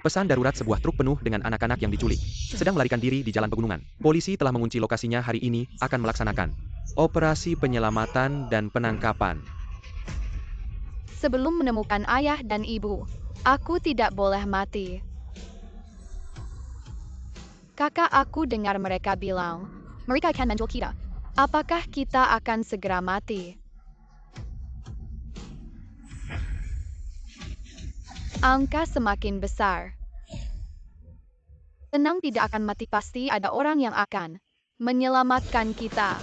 Pesan darurat sebuah truk penuh dengan anak-anak yang diculik sedang melarikan diri di jalan pegunungan. Polisi telah mengunci lokasinya hari ini akan melaksanakan operasi penyelamatan dan penangkapan. Sebelum menemukan ayah dan ibu, aku tidak boleh mati. Kakak aku dengar mereka bilang, mereka akan menjual kita. Apakah kita akan segera mati? Angka semakin besar. Tenang, tidak akan mati, pasti ada orang yang akan menyelamatkan kita.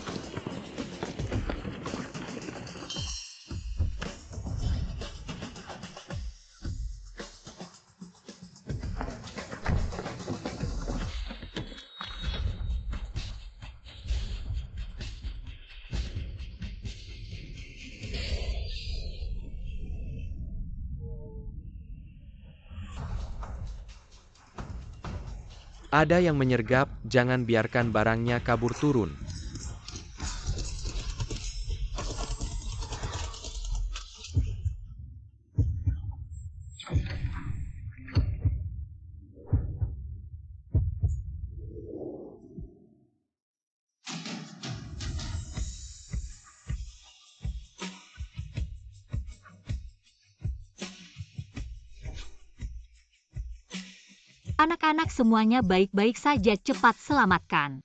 Ada yang menyergap, jangan biarkan barangnya kabur turun. Anak-anak semuanya baik-baik saja, cepat selamatkan.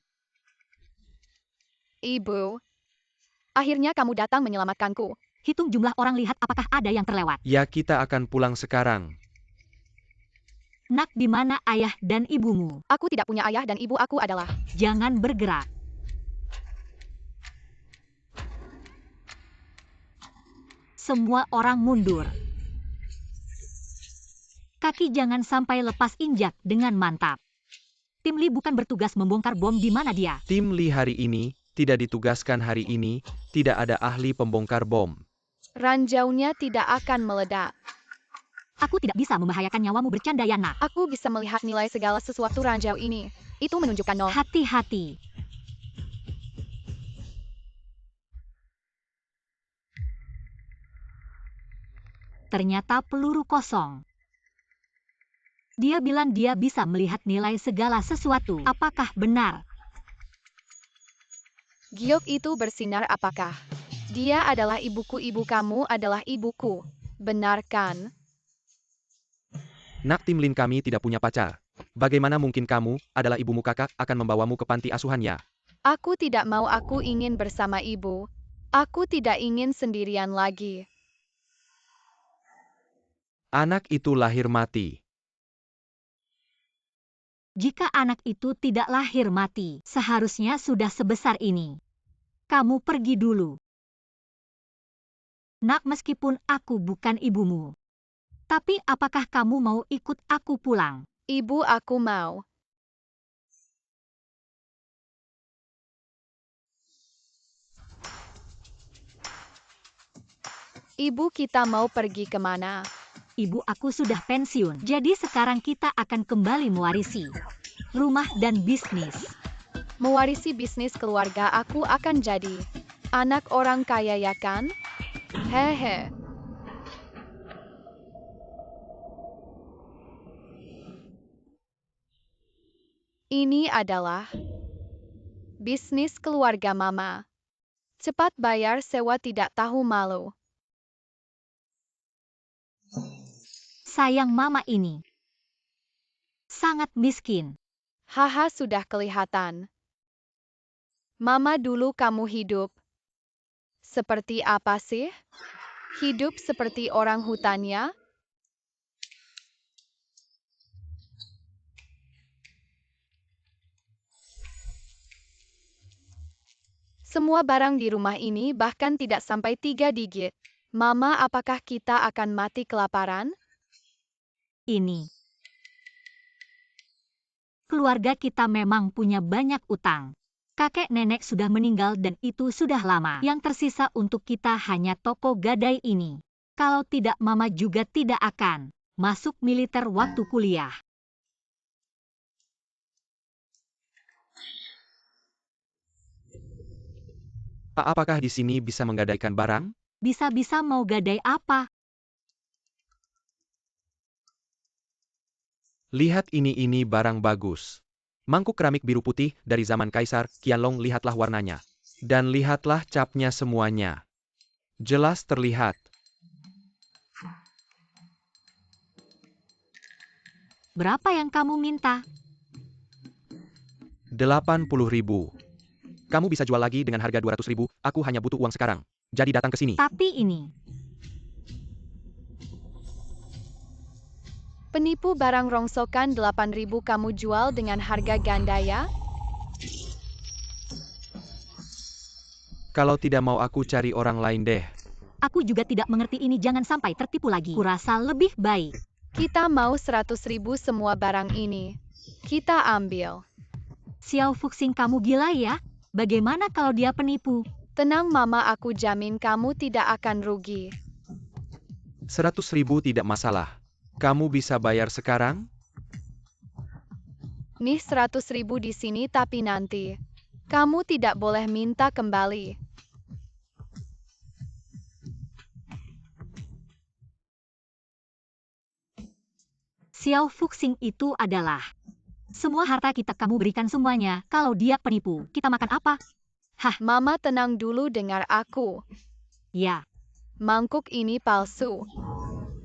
Ibu, akhirnya kamu datang menyelamatkanku. Hitung jumlah orang, lihat apakah ada yang terlewat. Ya, kita akan pulang sekarang. Nak, di mana ayah dan ibumu? Aku tidak punya ayah dan ibu, aku adalah... Jangan bergerak. Semua orang mundur. Kaki jangan sampai lepas, injak dengan mantap. Tim Lee bukan bertugas membongkar bom, di mana dia? Tim Lee hari ini tidak ditugaskan hari ini, tidak ada ahli pembongkar bom. Ranjaunya tidak akan meledak. Aku tidak bisa membahayakan nyawamu, bercanda ya, Nak. Aku bisa melihat nilai segala sesuatu ranjau ini. Itu menunjukkan 0. Hati-hati. Ternyata peluru kosong. Dia bilang dia bisa melihat nilai segala sesuatu. Apakah benar? Giok itu bersinar, apakah? Dia adalah ibuku, ibu kamu adalah ibuku. Benar kan? Nak, tim Lin kami tidak punya pacar. Bagaimana mungkin kamu adalah ibumu? Kakak akan membawamu ke panti asuhannya. Aku tidak mau, aku ingin bersama ibu. Aku tidak ingin sendirian lagi. Anak itu lahir mati. Jika anak itu tidak lahir mati, seharusnya sudah sebesar ini. Kamu pergi dulu. Nak, meskipun aku bukan ibumu. Tapi apakah kamu mau ikut aku pulang? Ibu, aku mau. Ibu, kita mau pergi kemana? Ibu aku sudah pensiun, jadi sekarang kita akan kembali mewarisi rumah dan bisnis. Mewarisi bisnis keluarga, aku akan jadi anak orang kaya, ya kan? Hehe. Ini adalah bisnis keluarga Mama. Cepat bayar sewa, tidak tahu malu. Sayang, Mama ini sangat miskin. Haha, sudah kelihatan. Mama, dulu kamu hidup seperti apa sih? Hidup seperti orang hutannya? Semua barang di rumah ini bahkan tidak sampai 3 digit. Mama, apakah kita akan mati kelaparan? Ini. Keluarga kita memang punya banyak utang. Kakek nenek sudah meninggal dan itu sudah lama. Yang tersisa untuk kita hanya toko gadai ini. Kalau tidak, Mama juga tidak akan masuk militer waktu kuliah. Apakah di sini bisa menggadaikan barang? Bisa-bisa mau gadai apa? Lihat ini barang bagus. Mangkuk keramik biru putih dari zaman Kaisar Qianlong, lihatlah warnanya. Dan lihatlah capnya semuanya. Jelas terlihat. Berapa yang kamu minta? 80.000. Kamu bisa jual lagi dengan harga 200.000, aku hanya butuh uang sekarang. Jadi datang ke sini. Tapi ini, Penipu barang rongsokan 8.000 kamu jual dengan harga ganda ya? Kalau tidak mau aku cari orang lain deh. aku juga tidak mengerti ini, jangan sampai tertipu lagi. Kurasa lebih baik. Kita mau 100.000 semua barang ini. Kita ambil. Xiao Fuxing, kamu gila ya? Bagaimana kalau dia penipu? Tenang Mama, aku jamin kamu tidak akan rugi. 100.000 tidak masalah. Kamu bisa bayar sekarang? Nih 100.000 di sini, tapi nanti. Kamu tidak boleh minta kembali. Xiao Fuxing itu adalah semua harta kita, kamu berikan semuanya. Kalau dia penipu, kita makan apa? Mama tenang dulu, dengar aku. Ya, Mangkuk ini palsu.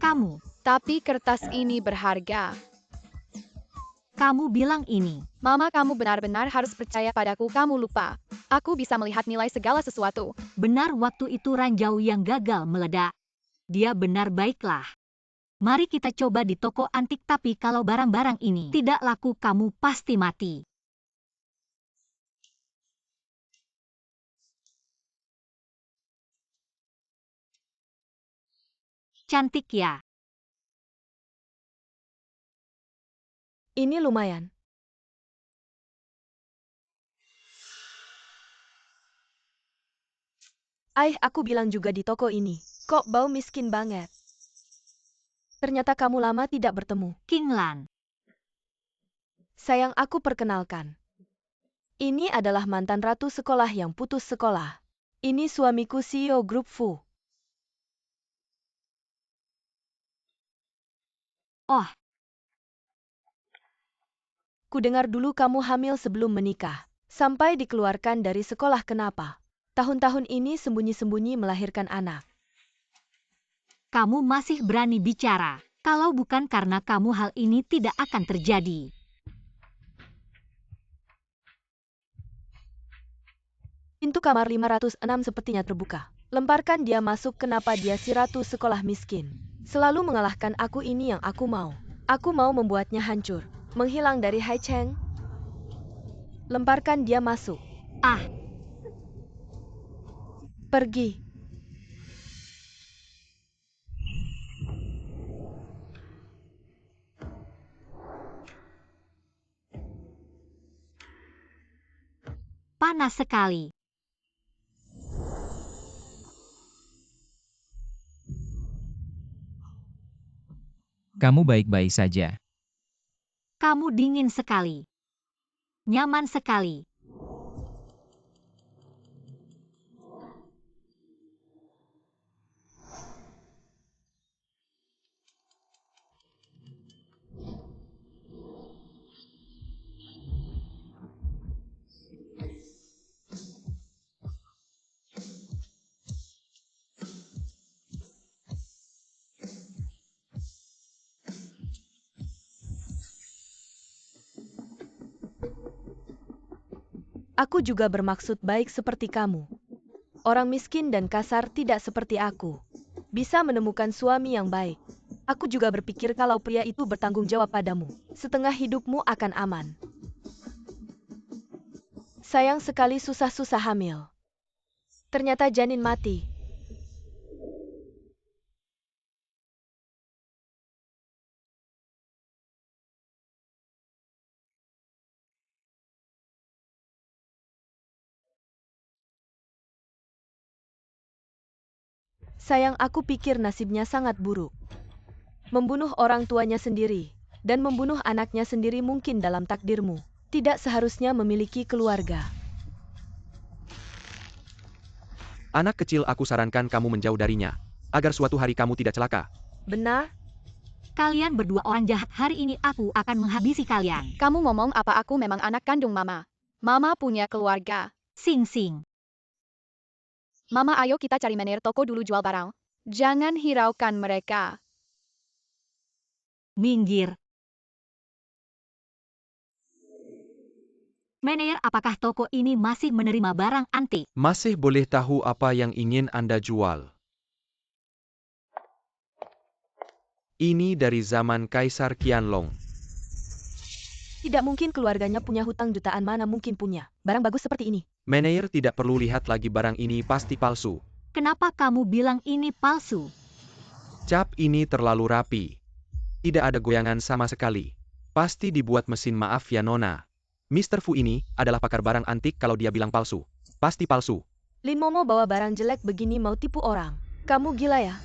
kamu Tapi kertas ini berharga. bilang ini. Mama, kamu benar-benar harus percaya padaku, kamu lupa. Aku bisa melihat nilai segala sesuatu. Benar, waktu itu ranjau yang gagal meledak. Dia benar, baiklah. Mari kita coba di toko antik, tapi kalau barang-barang ini tidak laku, kamu pasti mati. Cantik ya? Ini lumayan. Aku bilang juga di toko ini. Kok bau miskin banget. Ternyata kamu lama tidak bertemu. King Lan. Sayang, aku perkenalkan. Ini adalah mantan ratu sekolah yang putus sekolah. Ini suamiku, CEO Grup Fu. Oh, Kudengar dulu kamu hamil sebelum menikah. Sampai dikeluarkan dari sekolah, kenapa? Tahun-tahun ini sembunyi-sembunyi melahirkan anak. kamu masih berani bicara. Kalau bukan karena kamu, hal ini tidak akan terjadi. Pintu kamar 506 sepertinya terbuka. Lemparkan dia masuk. Kenapa dia si ratu sekolah miskin? Selalu mengalahkan aku, ini yang aku mau. Aku mau membuatnya hancur. Menghilang dari Hai Cheng. Lemparkan dia masuk. Ah, Pergi. panas sekali. Kamu baik-baik saja. Kamu dingin sekali. Nyaman sekali. Aku juga bermaksud baik seperti kamu. Orang miskin dan kasar tidak seperti aku. Bisa menemukan suami yang baik. Aku juga berpikir kalau pria itu bertanggung jawab padamu. Setengah hidupmu akan aman. Sayang sekali susah-susah hamil. Ternyata janin mati. Sayang, aku pikir nasibnya sangat buruk. Membunuh orang tuanya sendiri, dan membunuh anaknya sendiri mungkin dalam takdirmu. Tidak seharusnya memiliki keluarga. Anak kecil, aku sarankan kamu menjauh darinya. Agar suatu hari kamu tidak celaka. Benar? Kalian berdua orang jahat, hari ini aku akan menghabisi kalian. Kamu ngomong apa aku memang anak kandung Mama? Mama punya keluarga. Sing sing. Mama ayo kita cari manajer toko dulu jual barang. Jangan hiraukan mereka. Minggir. Manajer, apakah toko ini masih menerima barang antik? Masih boleh tahu apa yang ingin Anda jual? Ini dari zaman Kaisar Qianlong. Tidak mungkin keluarganya punya hutang jutaan, mana mungkin punya barang bagus seperti ini. Manajer tidak perlu lihat lagi, barang ini pasti palsu. Kenapa kamu bilang ini palsu? Cap ini terlalu rapi. Tidak ada goyangan sama sekali. Pasti dibuat mesin, maaf ya Nona. Mr. Fu ini adalah pakar barang antik, kalau dia bilang palsu, pasti palsu. Lin Momo bawa barang jelek begini mau tipu orang. Kamu gila ya?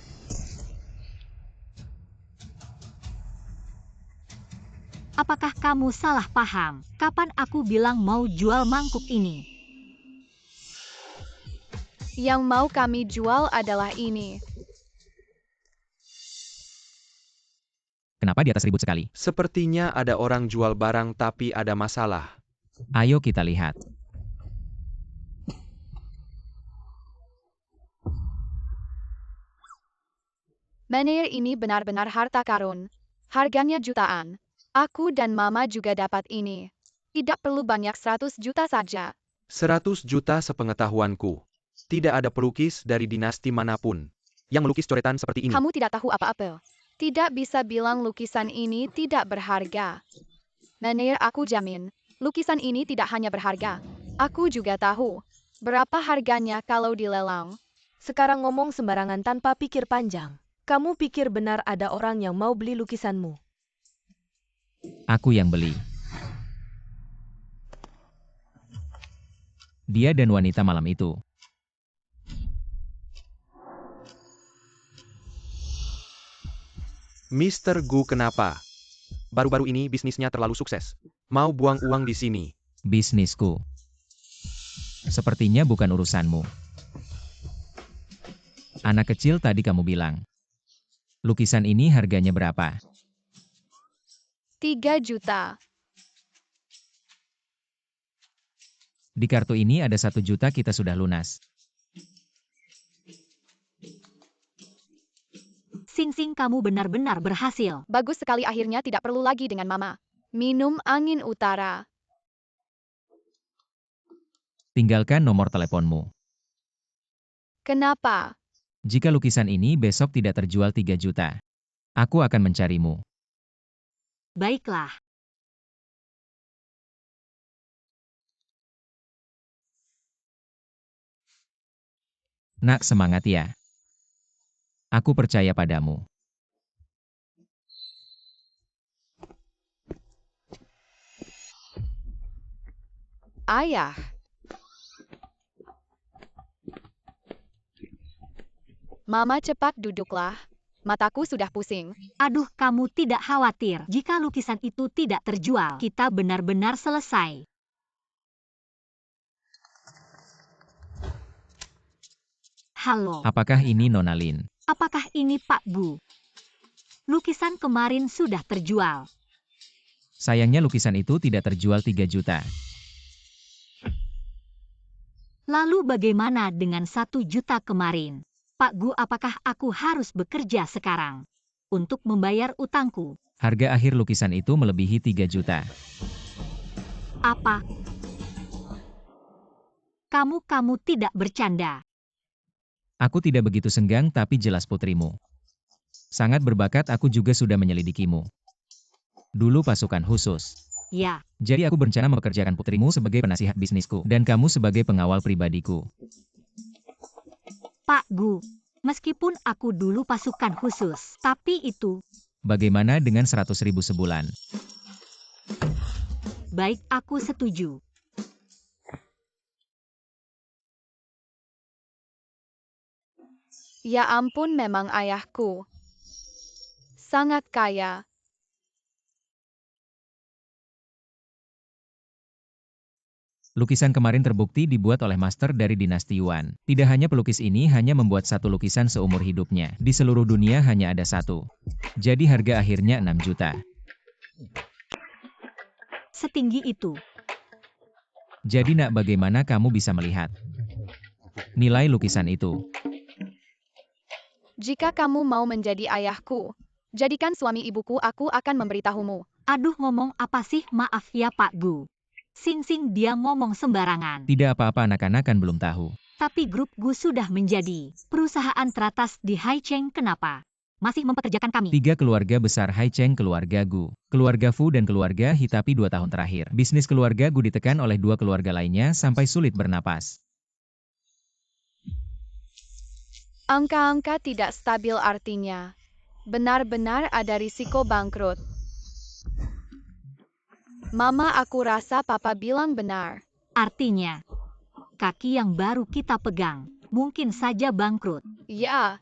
Apakah kamu salah paham? Kapan aku bilang mau jual mangkuk ini? Yang mau kami jual adalah ini. Kenapa di atas ribut sekali? Sepertinya ada orang jual barang tapi ada masalah. Ayo kita lihat. Manajer ini benar-benar harta karun. Harganya jutaan. Aku dan Mama juga dapat ini. Tidak perlu banyak, 100 juta saja. 100 juta sepengetahuanku. Tidak ada pelukis dari dinasti manapun yang melukis coretan seperti ini. Kamu tidak tahu apa-apa. Tidak bisa bilang lukisan ini tidak berharga. Manajer, aku jamin, lukisan ini tidak hanya berharga. Aku juga tahu berapa harganya kalau dilelang. Sekarang ngomong sembarangan tanpa pikir panjang. Kamu pikir benar ada orang yang mau beli lukisanmu? Aku yang beli. Dia dan wanita malam itu. Mr. Gu kenapa? Baru-baru ini bisnisnya terlalu sukses. Mau buang uang di sini. Bisnisku. Sepertinya bukan urusanmu. Anak kecil, tadi kamu bilang. Lukisan ini harganya berapa? 3 juta. Di kartu ini ada 1 juta, kita sudah lunas. Sing sing, kamu benar-benar berhasil. Bagus sekali, akhirnya tidak perlu lagi dengan Mama. Minum angin utara. Tinggalkan nomor teleponmu. Kenapa? Jika lukisan ini besok tidak terjual 3 juta, aku akan mencarimu. Baiklah. Nak, semangat ya. Aku percaya padamu. Ayah. Mama, cepat duduklah. Mataku sudah pusing. Aduh, kamu tidak khawatir. Jika lukisan itu tidak terjual, kita benar-benar selesai. Halo, Apakah ini Nona Lin? apakah ini Pak Bu? Lukisan kemarin sudah terjual. Sayangnya lukisan itu tidak terjual 3 juta. Lalu bagaimana dengan 1 juta kemarin? Pak Gu, apakah aku harus bekerja sekarang untuk membayar utangku? Harga akhir lukisan itu melebihi 3 juta. Apa? Kamu tidak bercanda. Aku tidak begitu senggang, tapi jelas putrimu. Sangat berbakat, aku juga sudah menyelidikimu. Dulu pasukan khusus. Ya, Jadi aku berencana mempekerjakan putrimu sebagai penasihat bisnisku, dan kamu sebagai pengawal pribadiku. Pak Gu, meskipun aku dulu pasukan khusus, tapi itu, Bagaimana dengan 100.000 sebulan? baik, aku setuju. Ya ampun, memang ayahku sangat kaya. . Lukisan kemarin terbukti dibuat oleh master dari dinasti Yuan. Tidak hanya pelukis ini hanya membuat satu lukisan seumur hidupnya. Di seluruh dunia hanya ada satu. Jadi harga akhirnya 6 juta. Setinggi itu. Jadi nak, bagaimana kamu bisa melihat nilai lukisan itu? Jika kamu mau menjadi ayahku, jadikan suami ibuku, aku akan memberitahumu. Aduh, ngomong apa sih? Maaf ya Pak Gu. Sing dia ngomong sembarangan. Tidak apa-apa, anak-anak kan belum tahu. Tapi grup Gu sudah menjadi perusahaan teratas di Haicheng. Kenapa masih mempekerjakan kami? 3 keluarga besar Haicheng, keluarga Gu, keluarga Fu dan keluarga Hitapi 2 tahun terakhir. Bisnis keluarga Gu ditekan oleh 2 keluarga lainnya sampai sulit bernapas. Angka-angka tidak stabil artinya benar-benar ada risiko bangkrut. Mama, aku rasa papa bilang benar. Artinya, kaki yang baru kita pegang mungkin saja bangkrut. Ya,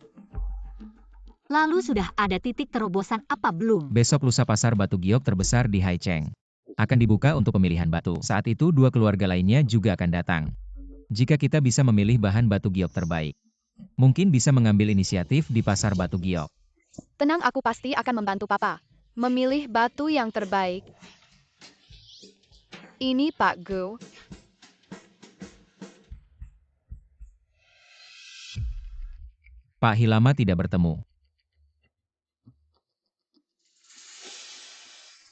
Lalu sudah ada titik terobosan apa belum? Besok lusa pasar batu giok terbesar di Haicheng akan dibuka untuk pemilihan batu. Saat itu 2 keluarga lainnya juga akan datang. Jika kita bisa memilih bahan batu giok terbaik, mungkin bisa mengambil inisiatif di pasar batu giok. tenang, aku pasti akan membantu papa memilih batu yang terbaik. Ini Pak Gu. Pak Hilama tidak bertemu.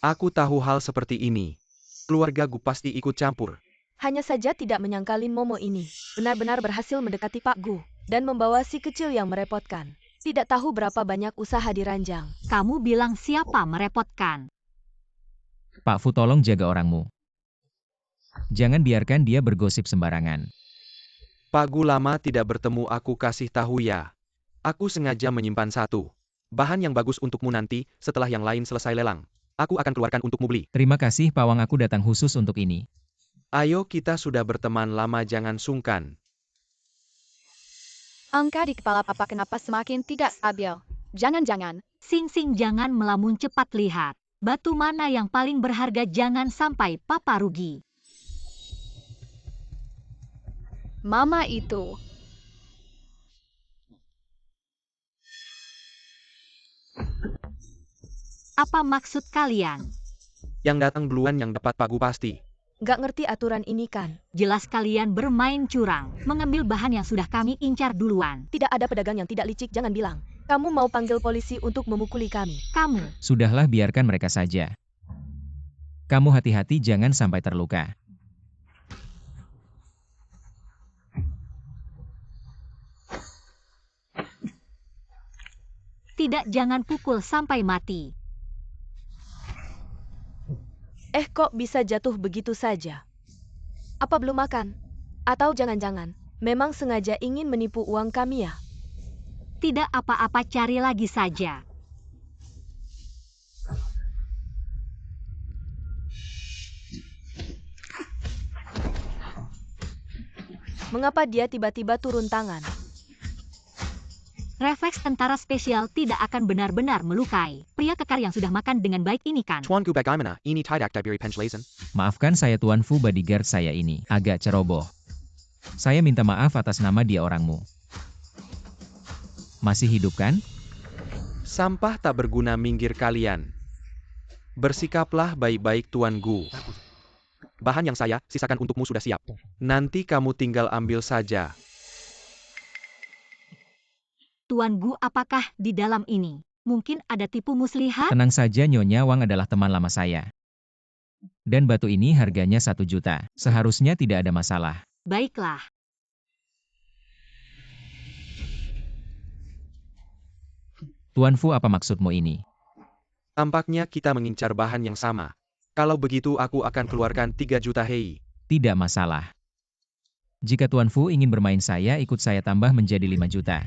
Aku tahu hal seperti ini. Keluarga Gu pasti ikut campur. Hanya saja tidak menyangka Lin Momo ini benar-benar berhasil mendekati Pak Gu dan membawa si kecil yang merepotkan. Tidak tahu berapa banyak usaha diranjang. Kamu bilang siapa merepotkan? Pak Fu, tolong jaga orangmu. Jangan biarkan dia bergosip sembarangan. Pak Gu lama tidak bertemu, aku kasih tahu ya. Aku sengaja menyimpan satu bahan yang bagus untukmu nanti, setelah yang lain selesai lelang. Aku akan keluarkan untukmu beli. Terima kasih Pawang, aku datang khusus untuk ini. Ayo, kita sudah berteman lama, jangan sungkan. Angka di kepala papa kenapa semakin tidak stabil? Jangan-jangan. Sing jangan melamun, cepat lihat. Batu mana yang paling berharga, jangan sampai papa rugi. Mama itu. Apa maksud kalian? Yang datang duluan yang dapat, Pak Gu pasti. Nggak ngerti aturan ini kan? Jelas kalian bermain curang, mengambil bahan yang sudah kami incar duluan. Tidak ada pedagang yang tidak licik, jangan bilang. Kamu mau panggil polisi untuk memukuli kami. Kamu, Sudahlah, biarkan mereka saja. Kamu hati-hati jangan sampai terluka. tidak, jangan pukul sampai mati. Kok bisa jatuh begitu saja? Apa belum makan? Atau jangan-jangan memang sengaja ingin menipu uang kami ya? Tidak apa-apa, cari lagi saja. Mengapa dia tiba-tiba turun tangan? Refleks tentara spesial tidak akan benar-benar melukai pria kekar yang sudah makan dengan baik ini kan? Tuan Gu bagaimana? Ini tidak diberi penjelasan. Maafkan saya Tuan Fu, bodyguard saya ini agak ceroboh. Saya minta maaf atas nama dia orangmu. Masih hidup kan? Sampah tak berguna, minggir kalian. Bersikaplah baik-baik, Tuan Gu. Bahan yang saya sisakan untukmu sudah siap. Nanti kamu tinggal ambil saja. Tuan Gu, apakah di dalam ini mungkin ada tipu muslihat? Tenang saja Nyonya Wang adalah teman lama saya. Dan batu ini harganya 1 juta. Seharusnya tidak ada masalah. Baiklah. Tuan Fu, apa maksudmu ini? Tampaknya kita mengincar bahan yang sama. Kalau begitu aku akan keluarkan 3 juta hei. Tidak masalah. Jika Tuan Fu ingin bermain, saya ikut, saya tambah menjadi 5 juta.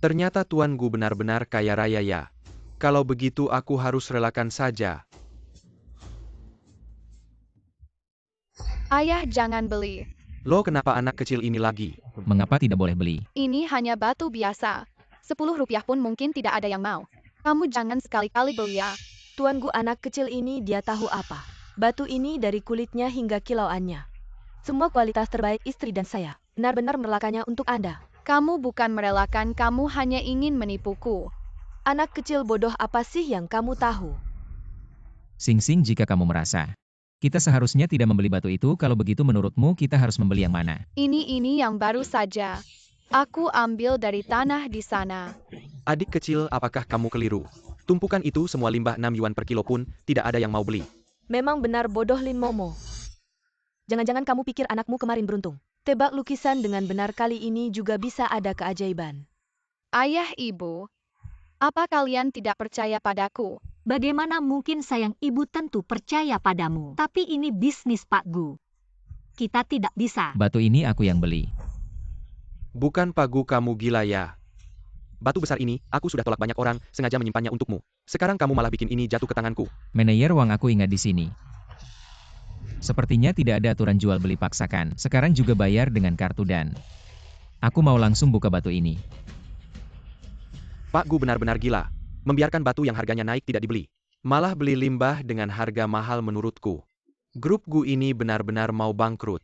Ternyata Tuan Gu benar-benar kaya raya ya. Kalau begitu aku harus relakan saja. Ayah, jangan beli. Loh, kenapa anak kecil ini lagi? Mengapa tidak boleh beli? Ini hanya batu biasa. 10 rupiah pun mungkin tidak ada yang mau. Kamu jangan sekali-kali beli ya. Tuan Gu anak kecil ini dia tahu apa. Batu ini dari kulitnya hingga kilauannya. Semua kualitas terbaik istri dan saya. Benar-benar merelakannya untuk Anda. Kamu bukan merelakan, kamu hanya ingin menipuku. Anak kecil bodoh apa sih yang kamu tahu? Sing-sing jika kamu merasa. Kita seharusnya tidak membeli batu itu, kalau begitu menurutmu kita harus membeli yang mana? Ini yang baru saja. Aku ambil dari tanah di sana. Adik kecil, apakah kamu keliru? Tumpukan itu semua limbah 6 yuan per kilo pun, tidak ada yang mau beli. Memang benar bodoh Lin Momo. Jangan-jangan kamu pikir anakmu kemarin beruntung. Tebak lukisan dengan benar kali ini juga bisa ada keajaiban. Ayah ibu, apa kalian tidak percaya padaku? Bagaimana mungkin sayang ibu tentu percaya padamu. Tapi ini bisnis Pak Gu. Kita tidak bisa. Batu ini aku yang beli. Bukan Pak Gu, kamu gila ya. Batu besar ini, aku sudah tolak banyak orang, sengaja menyimpannya untukmu. Sekarang kamu malah bikin ini jatuh ke tanganku. Manajer uang aku ingat di sini. Sepertinya tidak ada aturan jual beli paksakan. Sekarang juga bayar dengan kartu dan aku mau langsung buka batu ini. Pak Gu benar-benar gila. Membiarkan batu yang harganya naik tidak dibeli. Malah beli limbah dengan harga mahal menurutku. Grup Gu ini benar-benar mau bangkrut.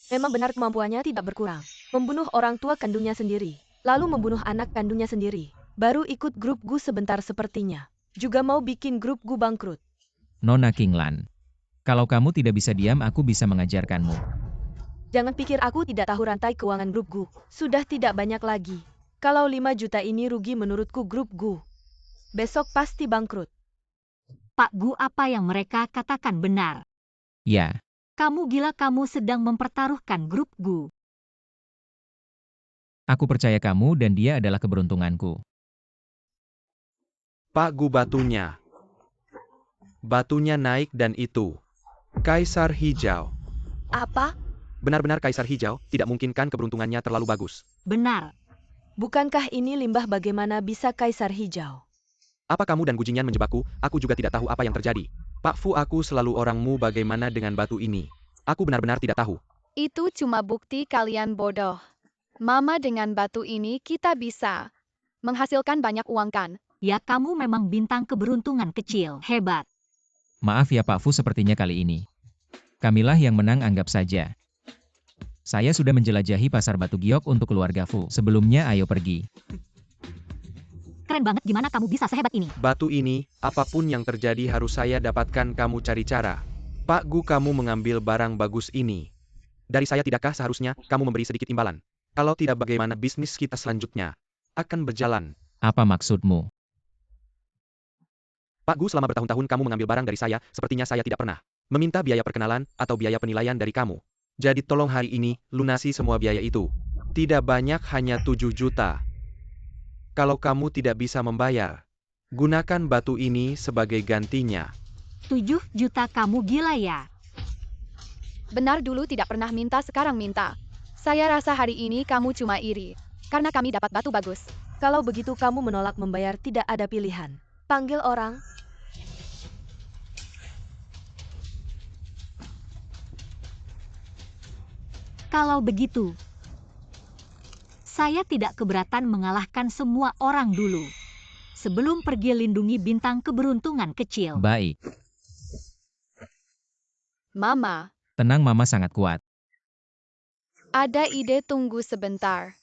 Memang benar kemampuannya tidak berkurang. Membunuh orang tua kandungnya sendiri. Lalu membunuh anak kandungnya sendiri. Baru ikut grup Gu sebentar sepertinya. Juga mau bikin grup Gu bangkrut. Nona Kinglan. Kalau kamu tidak bisa diam, aku bisa mengajarkanmu. Jangan pikir aku tidak tahu rantai keuangan grup Gu. Sudah tidak banyak lagi. Kalau 5 juta ini rugi menurutku grup Gu. Besok pasti bangkrut. Pak Gu, apa yang mereka katakan benar. Ya, Kamu gila, kamu sedang mempertaruhkan grup Gu. aku percaya kamu dan dia adalah keberuntunganku. Pak Gu, batunya. Batunya naik dan itu. Kaisar Hijau. Apa? Benar-benar Kaisar Hijau, tidak mungkin kan keberuntungannya terlalu bagus. Benar. Bukankah ini limbah, bagaimana bisa Kaisar Hijau? Apa kamu dan Gujinyan menjebakku? Aku juga tidak tahu apa yang terjadi. Pak Fu, aku selalu orangmu, bagaimana dengan batu ini? Aku benar-benar tidak tahu. Itu cuma bukti kalian bodoh. Mama, dengan batu ini kita bisa menghasilkan banyak uang kan? Ya, kamu memang bintang keberuntungan kecil. Hebat. Maaf ya Pak Fu, sepertinya kali ini kamilah yang menang, anggap saja. Saya sudah menjelajahi pasar batu giok untuk keluarga Fu. Sebelumnya ayo pergi. Keren banget, gimana kamu bisa sehebat ini? Batu ini, apapun yang terjadi harus saya dapatkan, kamu cari cara. Pak Gu, kamu mengambil barang bagus ini. Dari saya tidakkah seharusnya kamu memberi sedikit imbalan? Kalau tidak, bagaimana bisnis kita selanjutnya akan berjalan? Apa maksudmu? Pak Gu, selama bertahun-tahun kamu mengambil barang dari saya, sepertinya saya tidak pernah meminta biaya perkenalan atau biaya penilaian dari kamu. Jadi tolong hari ini, lunasi semua biaya itu. Tidak banyak, hanya 7 juta. Kalau kamu tidak bisa membayar, gunakan batu ini sebagai gantinya. 7 juta, kamu gila ya? Benar, dulu tidak pernah minta, sekarang minta. Saya rasa hari ini kamu cuma iri. Karena kami dapat batu bagus. Kalau begitu kamu menolak membayar, tidak ada pilihan. Panggil orang. Kalau begitu, saya tidak keberatan mengalahkan semua orang dulu. Sebelum pergi, lindungi bintang keberuntungan kecil. Baik. Mama, Tenang, Mama sangat kuat. ada ide, tunggu sebentar.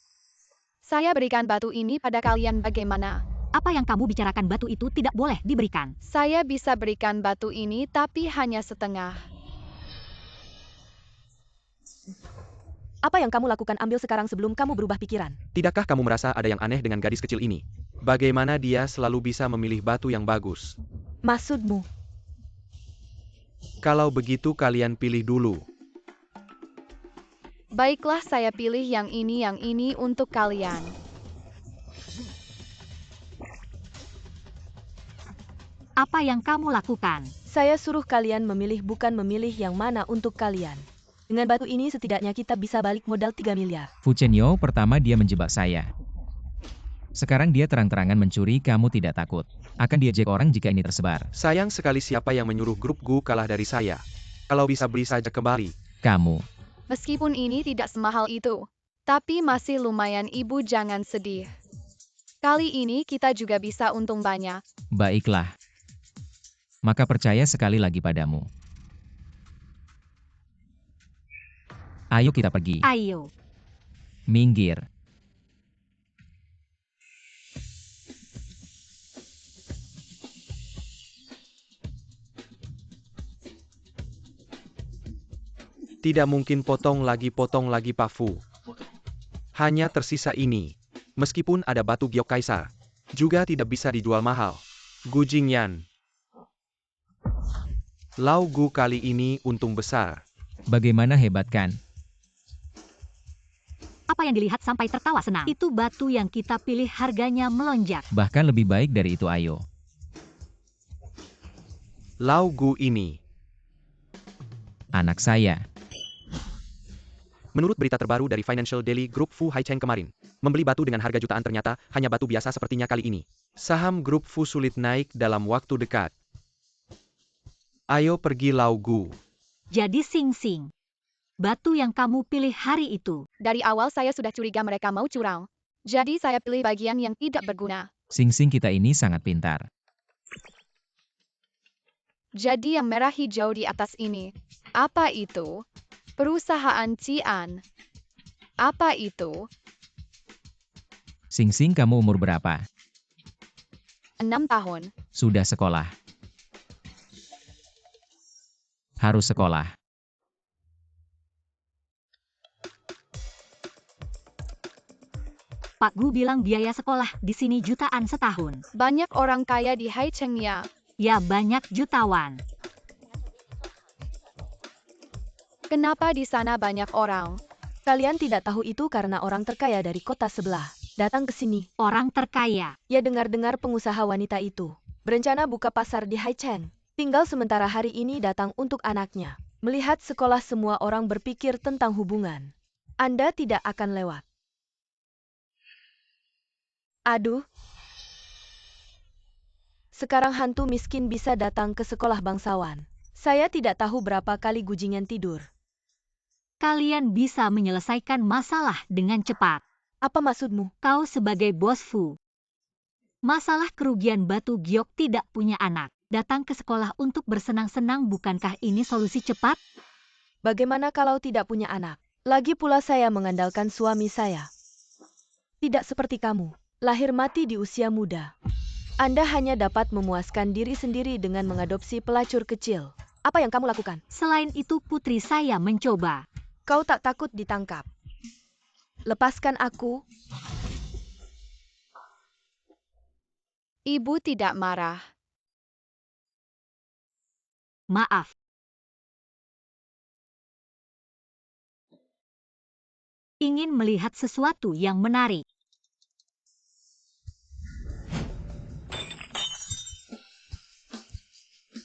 Saya berikan batu ini pada kalian, bagaimana? Apa yang kamu bicarakan? Batu itu tidak boleh diberikan. Saya bisa berikan batu ini tapi hanya setengah. Apa yang kamu lakukan? Ambil sekarang sebelum kamu berubah pikiran. Tidakkah kamu merasa ada yang aneh dengan gadis kecil ini? Bagaimana dia selalu bisa memilih batu yang bagus? Maksudmu? Kalau begitu kalian pilih dulu. Baiklah, saya pilih yang ini untuk kalian. Apa yang kamu lakukan? Saya suruh kalian memilih, bukan memilih yang mana untuk kalian. Dengan batu ini setidaknya kita bisa balik modal 3 miliar. Fu Chenyo, pertama dia menjebak saya. Sekarang dia terang-terangan mencuri, kamu tidak takut akan diejek orang jika ini tersebar? Sayang sekali, siapa yang menyuruh grup Gu kalah dari saya? Kalau bisa beli saja kembali. Kamu. Meskipun ini tidak semahal itu, tapi masih lumayan, ibu, jangan sedih. Kali ini kita juga bisa untung banyak. Baiklah. Maka percaya sekali lagi padamu. Ayo kita pergi. Ayo. Minggir. Tidak mungkin potong lagi Pak Fu. Hanya tersisa ini. Meskipun ada batu giok kaisar, juga tidak bisa dijual mahal. Gu Jingyan. Lau Gu kali ini untung besar. Bagaimana hebat kan? Apa yang dilihat sampai tertawa senang? Itu batu yang kita pilih harganya melonjak. Bahkan lebih baik dari itu ayo. Lau Gu ini. Anak saya. Menurut berita terbaru dari Financial Daily Group Fu Haicheng kemarin, membeli batu dengan harga jutaan ternyata hanya batu biasa sepertinya kali ini. Saham grup Fu sulit naik dalam waktu dekat. Ayo pergi Lau Gu. Jadi Sing Sing, batu yang kamu pilih hari itu. Dari awal saya sudah curiga mereka mau curang. Jadi saya pilih bagian yang tidak berguna. Sing-sing kita ini sangat pintar. Jadi yang merah hijau di atas ini. Apa itu? Perusahaan Cian. Apa itu? Sing-sing kamu umur berapa? 6 tahun. Sudah sekolah. Harus sekolah. Pak Gu bilang biaya sekolah di sini jutaan setahun. Banyak orang kaya di Haicheng ya. Ya banyak jutawan. Kenapa di sana banyak orang? Kalian tidak tahu itu karena orang terkaya dari kota sebelah datang ke sini. Orang terkaya. Ya dengar-dengar pengusaha wanita itu berencana buka pasar di Haicheng. Tinggal sementara hari ini datang untuk anaknya. Melihat sekolah semua orang berpikir tentang hubungan. Anda tidak akan lewat. Aduh. Sekarang hantu miskin bisa datang ke sekolah bangsawan. Saya tidak tahu berapa kali Gujingan tidur. Kalian bisa menyelesaikan masalah dengan cepat. Apa maksudmu? Kau sebagai bos Fu. Masalah kerugian batu giok tidak punya anak. Datang ke sekolah untuk bersenang-senang, bukankah ini solusi cepat? Bagaimana kalau tidak punya anak? Lagi pula saya mengandalkan suami saya. Tidak seperti kamu, lahir mati di usia muda. Anda hanya dapat memuaskan diri sendiri dengan mengadopsi pelacur kecil. Apa yang kamu lakukan? Selain itu putri saya mencoba. Kau tak takut ditangkap? Lepaskan aku. Ibu tidak marah. Maaf. Ingin melihat sesuatu yang menarik.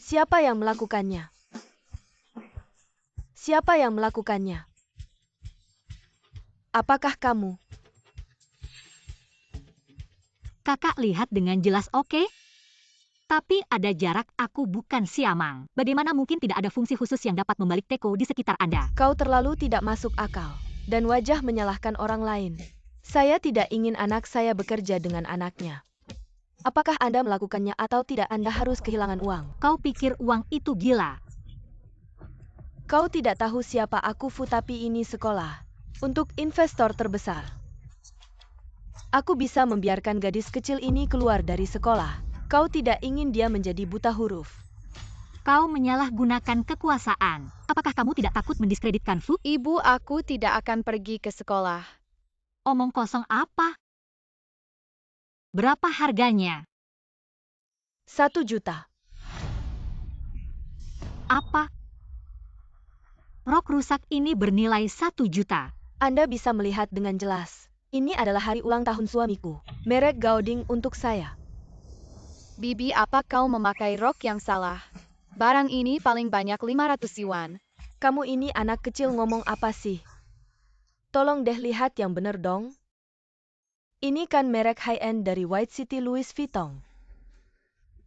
Siapa yang melakukannya? Siapa yang melakukannya? Apakah kamu? Kakak lihat dengan jelas, oke? Tapi ada jarak, aku bukan siamang. Bagaimana mungkin tidak ada fungsi khusus yang dapat membalik teko di sekitar Anda? Kau terlalu tidak masuk akal. Dan wajah menyalahkan orang lain. Saya tidak ingin anak saya bekerja dengan anaknya. Apakah Anda melakukannya atau tidak? Anda harus kehilangan uang. Kau pikir uang itu gila? Kau tidak tahu siapa aku Fu, tapi ini sekolah. Untuk investor terbesar. Aku bisa membiarkan gadis kecil ini keluar dari sekolah. Kau tidak ingin dia menjadi buta huruf. Kau menyalahgunakan kekuasaan. Apakah kamu tidak takut mendiskreditkan Fu? Ibu, aku tidak akan pergi ke sekolah. Omong kosong apa? Berapa harganya? 1 juta. Apa? Rok rusak ini bernilai 1 juta. Anda bisa melihat dengan jelas. Ini adalah hari ulang tahun suamiku. Merek Gaoding untuk saya. Bibi, apa kau memakai rok yang salah? Barang ini paling banyak 500 yuan. Kamu ini anak kecil ngomong apa sih? Tolong deh lihat yang bener dong. Ini kan merek high-end dari White City Louis Vuitton.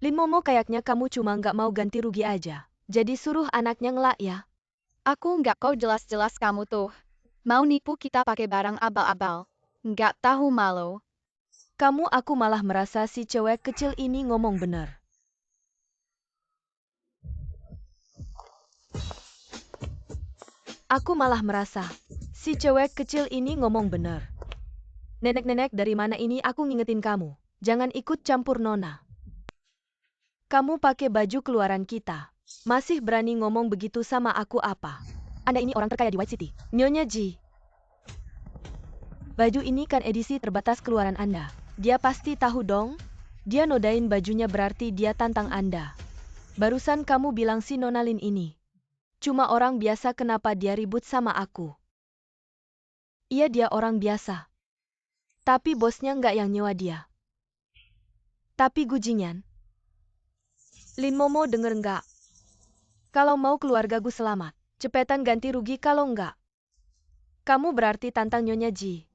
Lin Momo, kayaknya kamu cuma nggak mau ganti rugi aja. Jadi suruh anaknya ngelak ya. Aku nggak, kau jelas-jelas kamu tuh. Mau nipu kita pakai barang abal-abal. Nggak tahu malu. Aku malah merasa si cewek kecil ini ngomong bener. Aku malah merasa, si cewek kecil ini ngomong bener. Nenek-nenek dari mana ini aku ngingetin kamu. Jangan ikut campur Nona. Kamu pakai baju keluaran kita. Masih berani ngomong begitu sama aku apa? Anda ini orang terkaya di White City. Nyonya Ji. Baju ini kan edisi terbatas keluaran Anda. Dia pasti tahu dong. Dia nodain bajunya berarti dia tantang Anda. Barusan kamu bilang si Nona Lin ini cuma orang biasa, kenapa dia ribut sama aku? Iya, dia orang biasa. Tapi bosnya nggak yang nyewa dia. Tapi Gujingan. Lin Momo denger nggak? Kalau mau keluarga gue selamat, cepetan ganti rugi, kalau nggak kamu berarti tantang Nyonya Ji.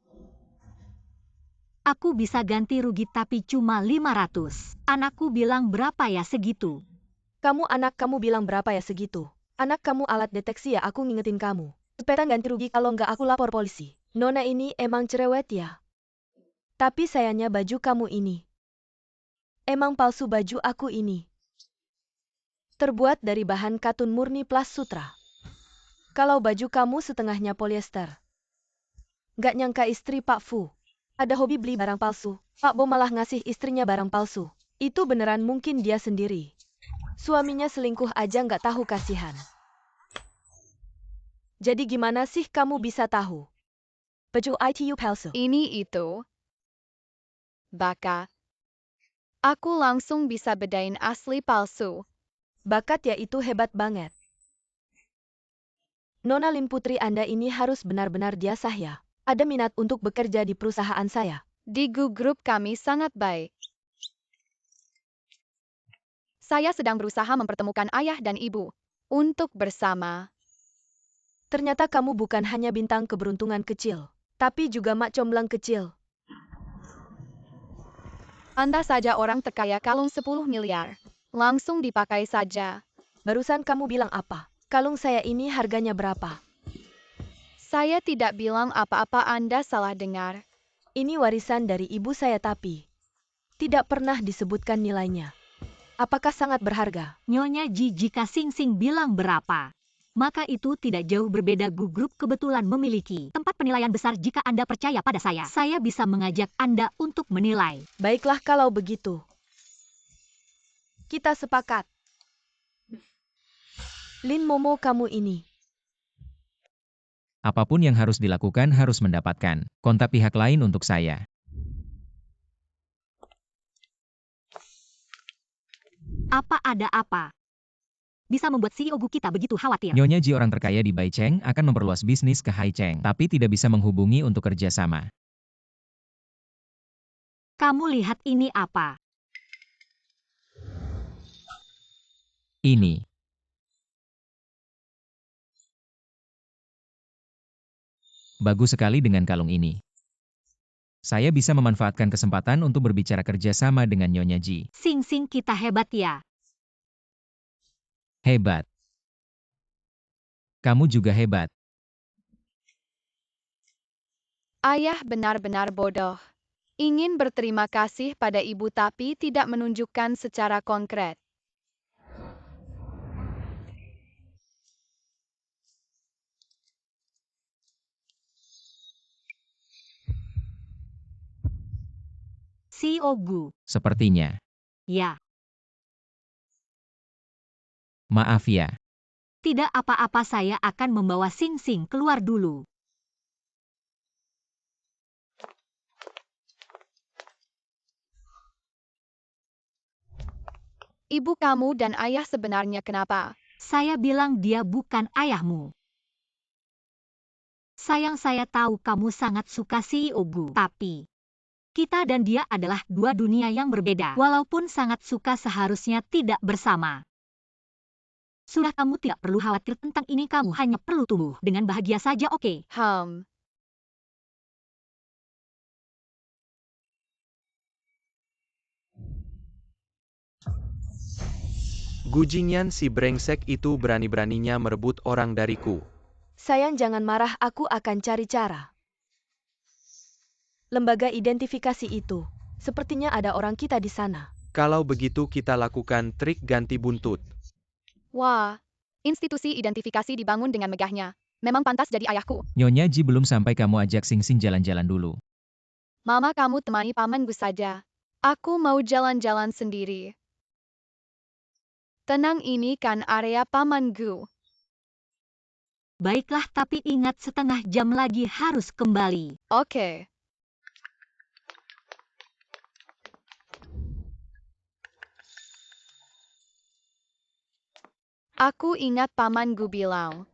Aku bisa ganti rugi tapi cuma 500. Anakku bilang berapa ya segitu? Anak kamu bilang berapa ya segitu? Anak kamu alat deteksi ya, aku ngingetin kamu. Cepetan ganti rugi, kalau nggak aku lapor polisi. Nona ini emang cerewet ya. Tapi sayangnya baju kamu ini emang palsu. Baju aku ini terbuat dari bahan katun murni plus sutra. Kalau baju kamu setengahnya polyester. Nggak nyangka istri Pak Fu ada hobi beli barang palsu. Pak Bo malah ngasih istrinya barang palsu. Itu beneran mungkin dia sendiri. Suaminya selingkuh aja nggak tahu, kasihan. Jadi gimana sih kamu bisa tahu baju itu palsu? Ini itu. Baka. Aku langsung bisa bedain asli palsu. Bakat ya, itu hebat banget. Nona Lin, putri Anda ini harus benar-benar diasah ya. Ada minat untuk bekerja di perusahaan saya. Di Gu Group kami sangat baik. Saya sedang berusaha mempertemukan ayah dan ibu untuk bersama. Ternyata kamu bukan hanya bintang keberuntungan kecil, tapi juga mak comblang kecil. Anda saja orang terkaya, kalung 10 miliar. Langsung dipakai saja. Barusan kamu bilang apa? Kalung saya ini harganya berapa? Saya tidak bilang apa-apa, Anda salah dengar. Ini warisan dari ibu saya tapi tidak pernah disebutkan nilainya. Apakah sangat berharga? Nyonya Ji, jika Sing Sing bilang berapa, maka itu tidak jauh berbeda. Gu Group kebetulan memiliki tempat penilaian besar. Jika Anda percaya pada saya bisa mengajak Anda untuk menilai. Baiklah kalau begitu. Kita sepakat. Lin Momo, kamu ini Apapun yang harus dilakukan harus mendapatkan kontak pihak lain untuk saya. Apa ada apa? Bisa membuat CEO Gu kita begitu khawatir. Nyonya Ji, orang terkaya di Baicheng, akan memperluas bisnis ke Haicheng, tapi tidak bisa menghubungi untuk kerjasama. Kamu lihat ini apa? Ini. Bagus sekali dengan kalung ini. Saya bisa memanfaatkan kesempatan untuk berbicara kerjasama dengan Nyonya Ji. Sing Sing, kita hebat ya. Hebat. Kamu juga hebat. Ayah benar-benar bodoh. Ingin berterima kasih pada ibu tapi tidak menunjukkan secara konkret. CEO Gu. Sepertinya. Ya. Maaf ya. Tidak apa-apa, saya akan membawa Sing Sing keluar dulu. Ibu kamu dan ayah sebenarnya kenapa? Saya bilang dia bukan ayahmu. Sayang, saya tahu kamu sangat suka CEO Gu, tapi kita dan dia adalah dua dunia yang berbeda. Walaupun sangat suka, seharusnya tidak bersama. Sudah, kamu tidak perlu khawatir tentang ini, kamu hanya perlu tumbuh dengan bahagia saja, oke? Gujingan, si brengsek itu berani-beraninya merebut orang dariku. Sayang, jangan marah, aku akan cari cara. Lembaga identifikasi itu, sepertinya ada orang kita di sana. Kalau begitu kita lakukan trik ganti buntut. Wah, institusi identifikasi dibangun dengan megahnya. Memang pantas jadi ayahku. Nyonya Ji belum sampai kamu ajak Sing Sing jalan-jalan dulu. Mama kamu temani pamanku saja. Aku mau jalan-jalan sendiri. Tenang, ini kan area pamanku. Baiklah, tapi ingat setengah jam lagi harus kembali. Oke. Aku ingat pamanku bilang,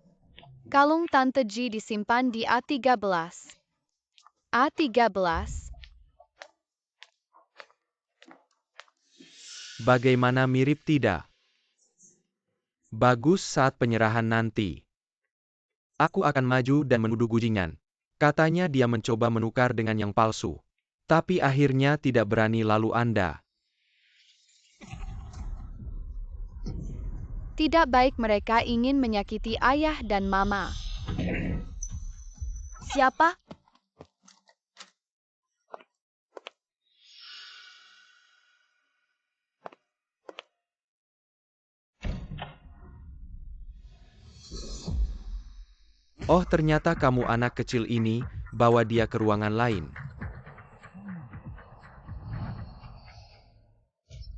kalung Tante Ji disimpan di A13. A13. Bagaimana mirip tidak? Bagus saat penyerahan nanti. Aku akan maju dan menuduh Gujingan. Katanya dia mencoba menukar dengan yang palsu. Tapi akhirnya tidak berani, lalu Anda. Tidak baik, mereka ingin menyakiti ayah dan mama. Siapa? Oh, ternyata kamu anak kecil ini, bawa dia ke ruangan lain.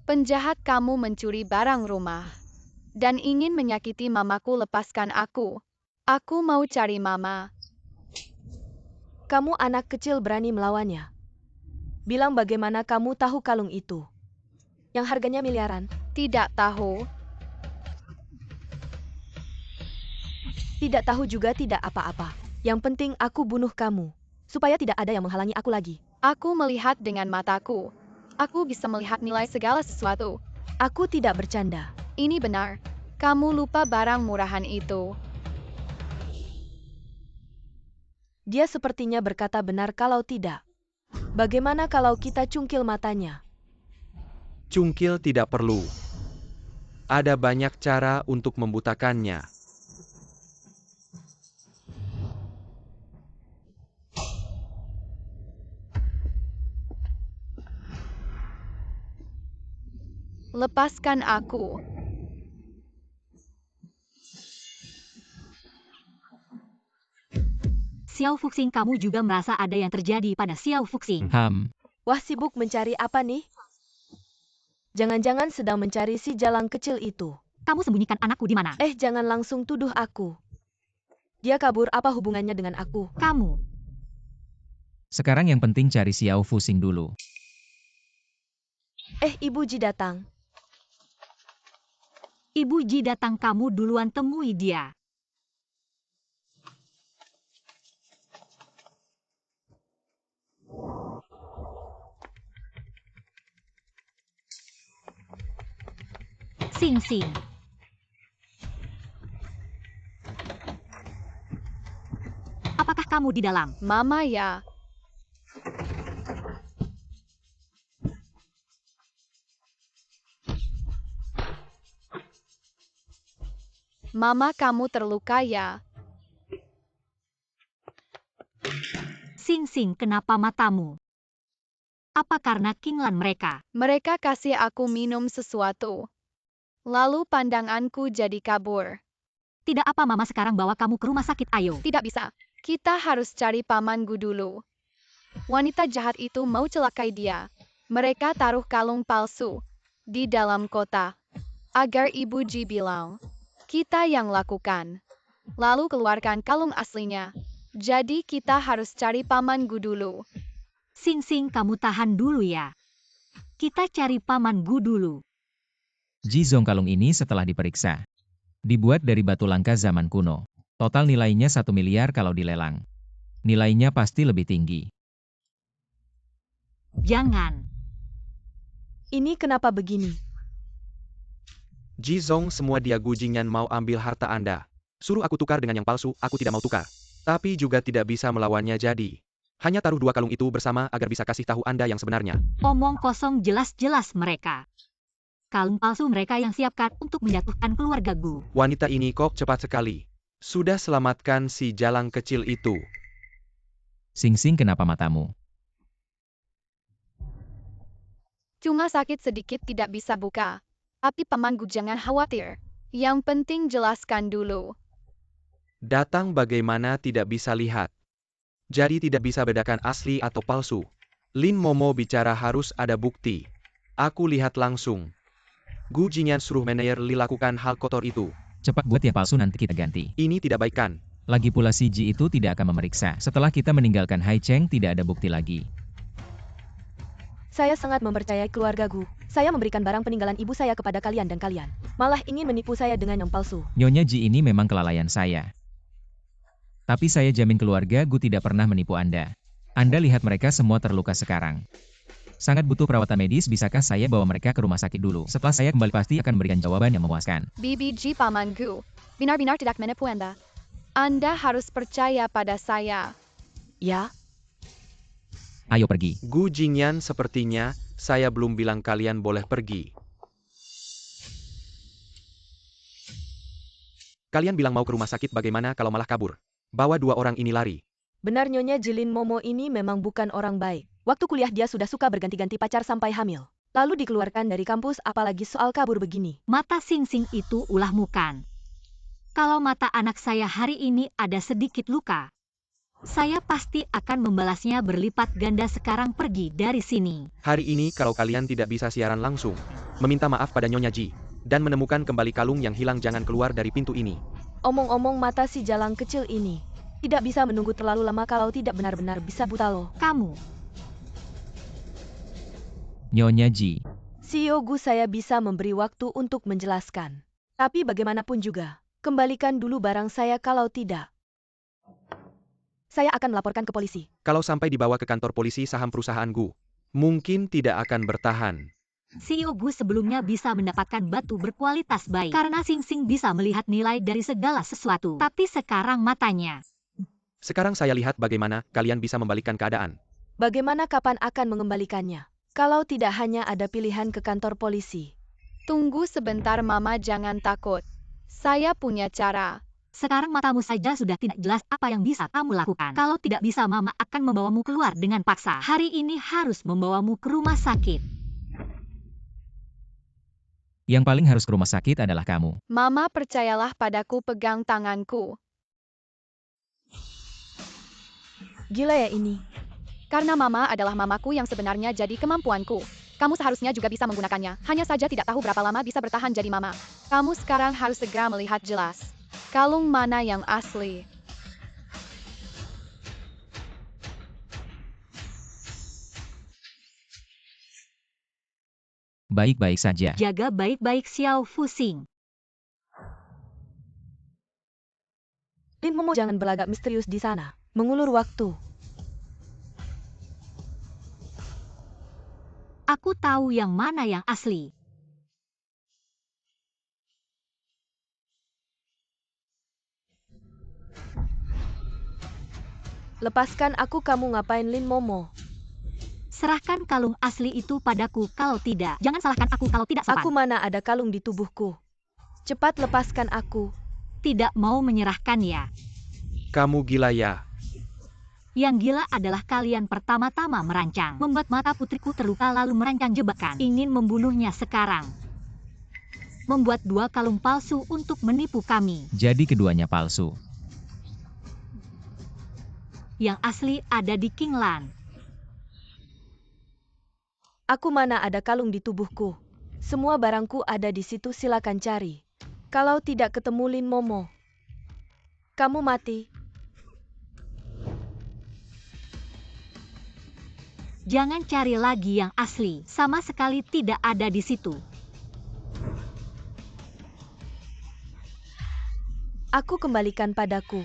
Penjahat, kamu mencuri barang rumah. Dan ingin menyakiti mamaku, lepaskan aku. Aku mau cari mama. Kamu anak kecil berani melawannya. Bilang bagaimana kamu tahu kalung itu. Yang harganya miliaran. Tidak tahu. Tidak tahu juga tidak apa-apa. Yang penting aku bunuh kamu. Supaya tidak ada yang menghalangi aku lagi. Aku melihat dengan mataku. Aku bisa melihat nilai segala sesuatu. Aku tidak bercanda. Ini benar. Kamu lupa barang murahan itu. Dia sepertinya berkata benar kalau tidak. Bagaimana kalau kita cungkil matanya? Cungkil tidak perlu. Ada banyak cara untuk membutakannya. Lepaskan aku. Xiao Fuxing, kamu juga merasa ada yang terjadi pada Xiao Fuxing. Wah, sibuk mencari apa nih? Jangan-jangan sedang mencari si jalang kecil itu. Kamu sembunyikan anakku di mana? Jangan langsung tuduh aku. Dia kabur, apa hubungannya dengan aku? Kamu. Sekarang yang penting cari Xiao Fuxing dulu. Ibu Ji datang. Ibu Ji datang, kamu duluan temui dia. Sing Sing. Apakah kamu di dalam? Mama ya. Mama, kamu terluka ya? Sing Sing, kenapa matamu? Apa karena kinglan mereka? Mereka kasih aku minum sesuatu. Lalu pandanganku jadi kabur. Tidak apa, Mama sekarang bawa kamu ke rumah sakit, ayo. Tidak bisa. Kita harus cari pamanku dulu. Wanita jahat itu mau celakai dia. Mereka taruh kalung palsu di dalam kota. Agar Ibu Ji bilang, kita yang lakukan. Lalu keluarkan kalung aslinya. Jadi kita harus cari pamanku dulu. Sing Sing, kamu tahan dulu ya. Kita cari pamanku dulu. Jizong kalung ini setelah diperiksa. Dibuat dari batu langka zaman kuno. Total nilainya 1 miliar kalau dilelang. Nilainya pasti lebih tinggi. Jangan. Ini kenapa begini? Jizong, semua dia Gujingan mau ambil harta Anda. Suruh aku tukar dengan yang palsu, aku tidak mau tukar. Tapi juga tidak bisa melawannya, jadi hanya taruh 2 kalung itu bersama agar bisa kasih tahu Anda yang sebenarnya. Omong kosong, jelas-jelas mereka. Kalung palsu mereka yang siapkan untuk menjatuhkan keluarga Gu. Wanita ini kok cepat sekali. Sudah selamatkan si jalang kecil itu. Sing Sing, kenapa matamu? Cuma sakit sedikit, tidak bisa buka. Tapi pamanku jangan khawatir. Yang penting jelaskan dulu. Datang bagaimana tidak bisa lihat. Jadi tidak bisa bedakan asli atau palsu. Lin Momo bicara harus ada bukti. Aku lihat langsung. Gu Jingyan suruh manajer Li lakukan hal kotor itu. Cepat buat yang palsu nanti kita ganti. Ini tidak baik kan? Lagi pula si Ji itu tidak akan memeriksa. Setelah kita meninggalkan Hai Cheng tidak ada bukti lagi. Saya sangat mempercayai keluarga Gu. Saya memberikan barang peninggalan ibu saya kepada kalian dan kalian malah ingin menipu saya dengan yang palsu. Nyonya Ji ini memang kelalaian saya. Tapi saya jamin keluarga Gu tidak pernah menipu Anda. Anda lihat mereka semua terluka sekarang. Sangat butuh perawatan medis, bisakah saya bawa mereka ke rumah sakit dulu? Setelah saya kembali pasti akan memberikan jawaban yang memuaskan. BBG Paman Gu, benar-benar tidak menipu Anda. Anda harus percaya pada saya. Ya, Ayo pergi. Gu Jingyan sepertinya, saya belum bilang kalian boleh pergi. Kalian bilang mau ke rumah sakit, bagaimana kalau malah kabur? Bawa dua orang ini lari. benar Nyonya Jilin Momo ini memang bukan orang baik. Waktu kuliah dia sudah suka berganti-ganti pacar sampai hamil. Lalu dikeluarkan dari kampus, apalagi soal kabur begini. Mata Sing Sing itu ulah mukan. Kalau mata anak saya hari ini ada sedikit luka, saya pasti akan membalasnya berlipat ganda. Sekarang pergi dari sini. Hari ini kalau kalian tidak bisa siaran langsung, meminta maaf pada Nyonya Ji, dan menemukan kembali kalung yang hilang, jangan keluar dari pintu ini. Omong-omong mata si jalang kecil ini tidak bisa menunggu terlalu lama, kalau tidak benar-benar bisa buta loh. Kamu, Nyonya Ji. CEO Gu, saya bisa memberi waktu untuk menjelaskan. Tapi bagaimanapun juga, kembalikan dulu barang saya, kalau tidak saya akan melaporkan ke polisi. Kalau sampai dibawa ke kantor polisi saham perusahaan Gu, mungkin tidak akan bertahan. CEO Gu sebelumnya bisa mendapatkan batu berkualitas baik karena Sing Sing bisa melihat nilai dari segala sesuatu. Tapi sekarang matanya. Sekarang saya lihat bagaimana kalian bisa membalikkan keadaan. Bagaimana kapan akan mengembalikannya? Kalau tidak hanya ada pilihan ke kantor polisi. Tunggu sebentar Mama, jangan takut. Saya punya cara. Sekarang matamu saja sudah tidak jelas apa yang bisa kamu lakukan. Kalau tidak bisa, Mama akan membawamu keluar dengan paksa. Hari ini harus membawamu ke rumah sakit. Yang paling harus ke rumah sakit adalah kamu. Mama, percayalah padaku, pegang tanganku. Gila ya ini. Karena Mama adalah mamaku yang sebenarnya, jadi kemampuanku. Kamu seharusnya juga bisa menggunakannya. Hanya saja tidak tahu berapa lama bisa bertahan jadi mama. Kamu sekarang harus segera melihat jelas. Kalung mana yang asli? Baik-baik saja. Jaga baik-baik Xiao Fuxing. Lin Momo, jangan berlagak misterius di sana. Mengulur waktu. Aku tahu yang mana yang asli. Lepaskan aku, kamu ngapain Lin Momo? Serahkan kalung asli itu padaku, kalau tidak, jangan salahkan aku kalau tidak sopan. Aku mana ada kalung di tubuhku. Cepat lepaskan aku. Tidak mau menyerahkan ya. Kamu gila ya? Yang gila adalah kalian pertama-tama merancang. Membuat mata putriku terluka lalu merancang jebakan. Ingin membunuhnya sekarang. Membuat dua kalung palsu untuk menipu kami. Jadi keduanya palsu. Yang asli ada di Kinglan. Aku mana ada kalung di tubuhku. Semua barangku ada di situ, silakan cari. Kalau tidak ketemu Lin Momo, kamu mati. Jangan cari lagi yang asli. Sama sekali tidak ada di situ. Aku kembalikan padaku.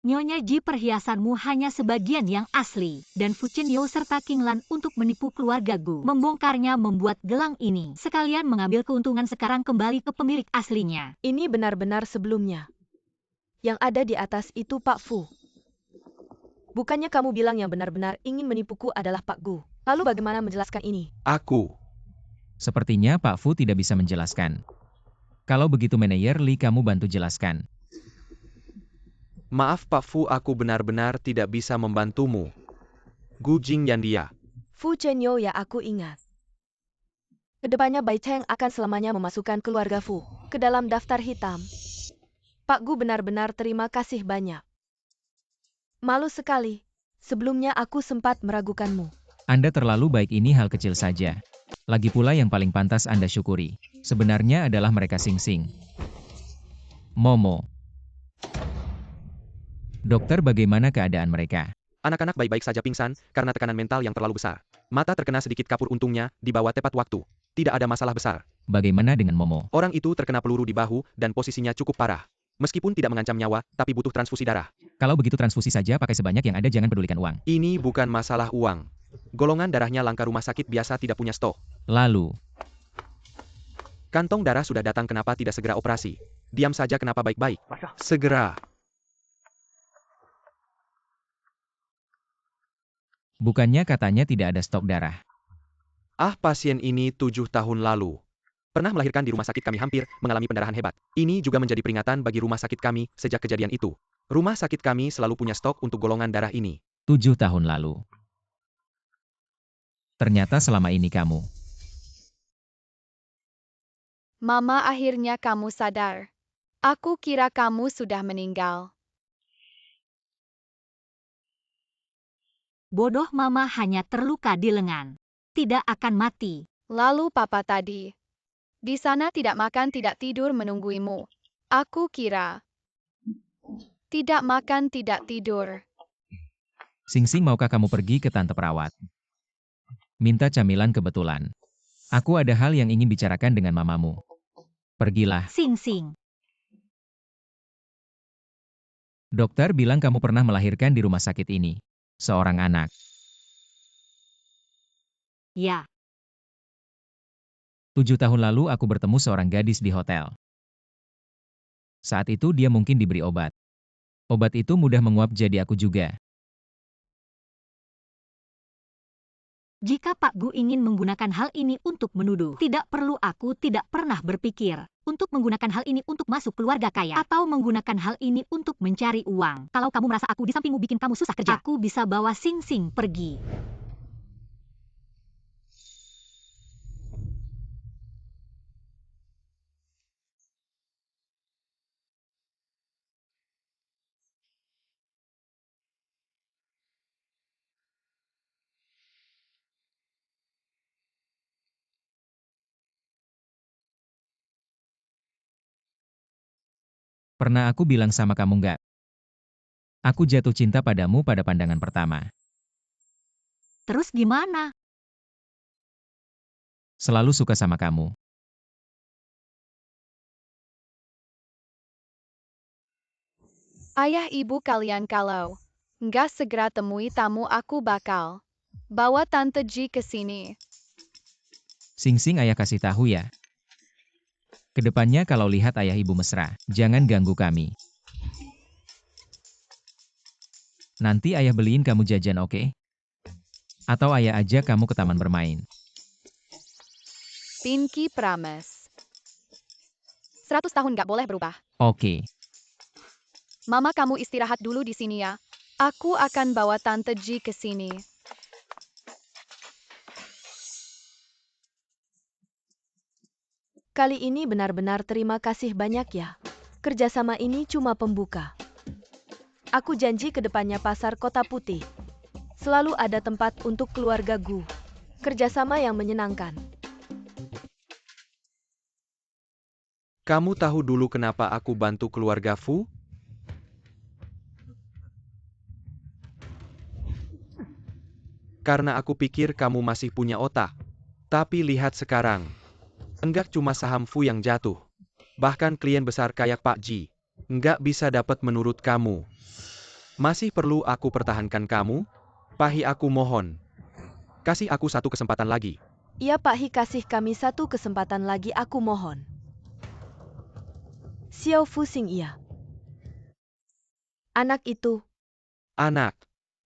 Nyonya Ji, perhiasanmu hanya sebagian yang asli. Dan Fu Qianyo serta Kinglan untuk menipu keluarga Gu. Membongkarnya membuat gelang ini. Sekalian mengambil keuntungan, sekarang kembali ke pemilik aslinya. Ini benar-benar sebelumnya. Yang ada di atas itu Pak Fu. Bukannya kamu bilang yang benar-benar ingin menipuku adalah Pak Gu. Lalu bagaimana menjelaskan ini? Aku. Sepertinya Pak Fu tidak bisa menjelaskan. Kalau begitu manajer Li, kamu bantu jelaskan. Maaf Pak Fu, aku benar-benar tidak bisa membantumu. Gu Jingyan dia. Fu Qianyo ya, aku ingat. Kedepannya Bai Cheng akan selamanya memasukkan keluarga Fu ke dalam daftar hitam. Pak Gu benar-benar terima kasih banyak. Malu sekali. Sebelumnya aku sempat meragukanmu. Anda terlalu baik, ini hal kecil saja. Lagi pula yang paling pantas Anda syukuri. Sebenarnya adalah mereka Sing Sing. Momo. Dokter, bagaimana keadaan mereka? Anak-anak baik-baik saja pingsan karena tekanan mental yang terlalu besar. Mata terkena sedikit kapur, untungnya dibawa tepat waktu. Tidak ada masalah besar. Bagaimana dengan Momo? Orang itu terkena peluru di bahu dan posisinya cukup parah. Meskipun tidak mengancam nyawa, tapi butuh transfusi darah. Kalau begitu transfusi saja, pakai sebanyak yang ada, jangan pedulikan uang. Ini bukan masalah uang. Golongan darahnya langka, rumah sakit biasa tidak punya stok. Lalu, Kantong darah sudah datang, kenapa tidak segera operasi? Diam saja, kenapa baik-baik? Segera. bukannya katanya tidak ada stok darah. Ah, pasien ini 7 tahun lalu pernah melahirkan di rumah sakit kami, hampir mengalami pendarahan hebat. Ini juga menjadi peringatan bagi rumah sakit kami sejak kejadian itu. Rumah sakit kami selalu punya stok untuk golongan darah ini. 7 tahun lalu. Ternyata selama ini kamu. Mama, akhirnya kamu sadar. Aku kira kamu sudah meninggal. Bodoh, Mama hanya terluka di lengan. Tidak akan mati. Lalu papa tadi. Di sana tidak makan, tidak tidur menungguimu. Aku kira. Tidak makan, tidak tidur. Sing Sing, maukah kamu pergi ke tante perawat? Minta camilan kebetulan. Aku ada hal yang ingin bicarakan dengan mamamu. Pergilah. Sing Sing. Dokter bilang kamu pernah melahirkan di rumah sakit ini. Seorang anak. Ya, 7 tahun lalu aku bertemu seorang gadis di hotel. Saat itu dia mungkin diberi obat. Obat itu mudah menguap, jadi aku juga. jika Pak Gu ingin menggunakan hal ini untuk menuduh, tidak perlu, aku tidak pernah berpikir untuk menggunakan hal ini untuk masuk keluarga kaya atau menggunakan hal ini untuk mencari uang. Kalau kamu merasa aku di sampingmu bikin kamu susah kerja, aku bisa bawa Sing Sing pergi. Pernah aku bilang sama kamu nggak? Aku jatuh cinta padamu pada pandangan pertama. Terus gimana? Selalu suka sama kamu. Ayah ibu kalian kalau nggak segera temui tamu, aku bakal bawa Tante Ji ke sini. Sing Sing, ayah kasih tahu ya. Kedepannya kalau lihat ayah ibu mesra, jangan ganggu kami. Nanti ayah beliin kamu jajan, oke? Atau ayah ajak kamu ke taman bermain. Pinky promise. 100 tahun nggak boleh berubah. Oke. Mama, kamu istirahat dulu di sini ya. Aku akan bawa Tante Ji ke sini. Kali ini benar-benar terima kasih banyak ya. Kerjasama ini cuma pembuka. Aku janji ke depannya pasar Kota Putih selalu ada tempat untuk keluarga Gu. Kerjasama yang menyenangkan. Kamu tahu dulu kenapa aku bantu keluarga Fu? Karena aku pikir kamu masih punya otak. Tapi lihat sekarang. Enggak cuma saham Fu yang jatuh. Bahkan klien besar kayak Pak Ji enggak bisa dapat menurut kamu. Masih perlu aku pertahankan kamu? Pahi, aku mohon. Kasih aku satu kesempatan lagi. Iya Pak Hi, kasih kami satu kesempatan lagi, aku mohon. Xiao Fu Sing, iya. Anak itu, Anak.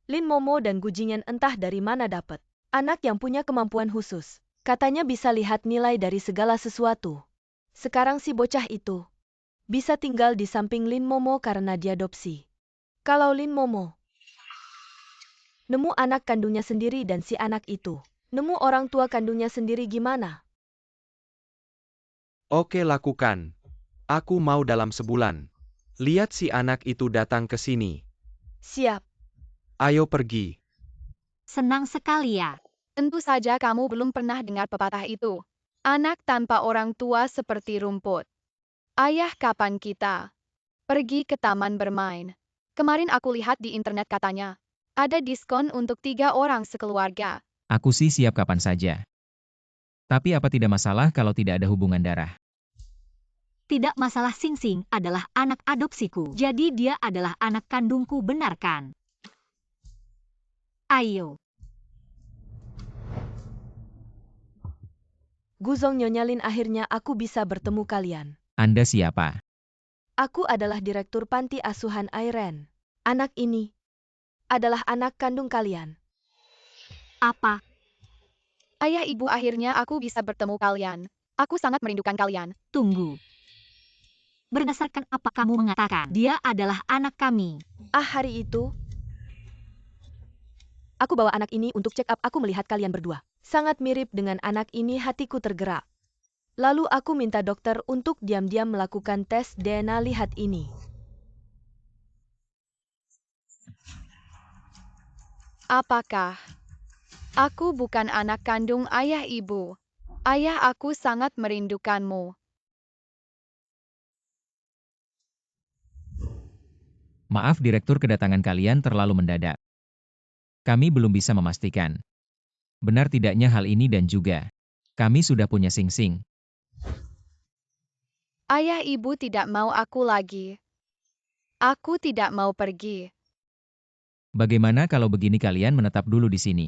Lin Momo dan Gu Jingyan entah dari mana dapat. Anak yang punya kemampuan khusus. Katanya bisa lihat nilai dari segala sesuatu. Sekarang si bocah itu bisa tinggal di samping Lin Momo karena diadopsi. Kalau Lin Momo nemu anak kandungnya sendiri dan si anak itu nemu orang tua kandungnya sendiri, gimana? Oke, lakukan. Aku mau dalam sebulan. Lihat si anak itu datang ke sini. Siap. Ayo pergi. Senang sekali ya. Tentu saja kamu belum pernah dengar pepatah itu. Anak tanpa orang tua seperti rumput. Ayah, kapan kita pergi ke taman bermain? Kemarin aku lihat di internet katanya. Ada diskon untuk 3 orang sekeluarga. Aku sih siap kapan saja. Tapi apa tidak masalah kalau tidak ada hubungan darah? Tidak masalah, Sing Sing adalah anak adopsiku. Jadi dia adalah anak kandungku, benar kan? Ayo. Guzong Nyonya Lin, akhirnya aku bisa bertemu kalian. Anda siapa? Aku adalah direktur panti asuhan Airen. Anak ini adalah anak kandung kalian. Apa? Ayah, ibu, akhirnya aku bisa bertemu kalian. Aku sangat merindukan kalian. Tunggu. Berdasarkan apa kamu mengatakan dia adalah anak kami? Hari itu, aku bawa anak ini untuk check up. Aku melihat kalian berdua sangat mirip dengan anak ini, hatiku tergerak. Lalu aku minta dokter untuk diam-diam melakukan tes DNA. Lihat ini. Apakah aku bukan anak kandung ayah, ibu? Ayah, aku sangat merindukanmu. Maaf Direktur, kedatangan kalian terlalu mendadak. Kami belum bisa memastikan benar tidaknya hal ini dan juga kami sudah punya Sing Sing. Ayah, ibu tidak mau aku lagi. Aku tidak mau pergi. Bagaimana kalau begini, kalian menetap dulu di sini?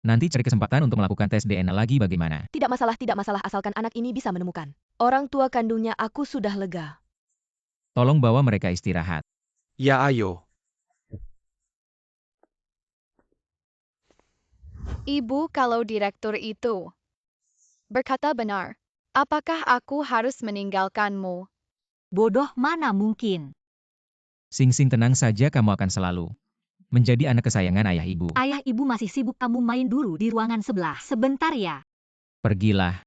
Nanti cari kesempatan untuk melakukan tes DNA lagi, bagaimana? Tidak masalah, asalkan anak ini bisa menemukan orang tua kandungnya. Aku sudah lega. Tolong bawa mereka istirahat. Ya ayo. Ibu, kalau direktur itu berkata benar, apakah aku harus meninggalkanmu? Bodoh, mana mungkin. Sing Sing, tenang saja, kamu akan selalu menjadi anak kesayangan ayah ibu. Ayah ibu masih sibuk, kamu main dulu di ruangan sebelah. Sebentar ya. Pergilah.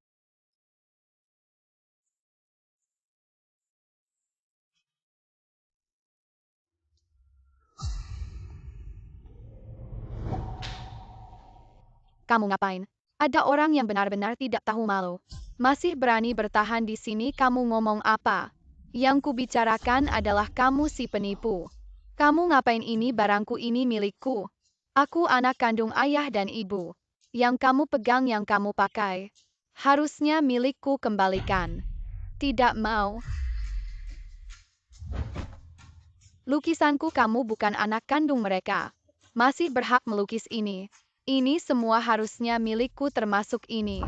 Kamu ngapain? Ada orang yang benar-benar tidak tahu malu. Masih berani bertahan di sini. Kamu ngomong apa? Yang kubicarakan adalah kamu si penipu. Kamu ngapain ini? Barangku ini milikku. Aku anak kandung ayah dan ibu. Yang kamu pegang, yang kamu pakai, harusnya milikku. Kembalikan. Tidak mau. Lukisanku, kamu bukan anak kandung mereka. Masih berhak melukis ini. Ini semua harusnya milikku, termasuk ini.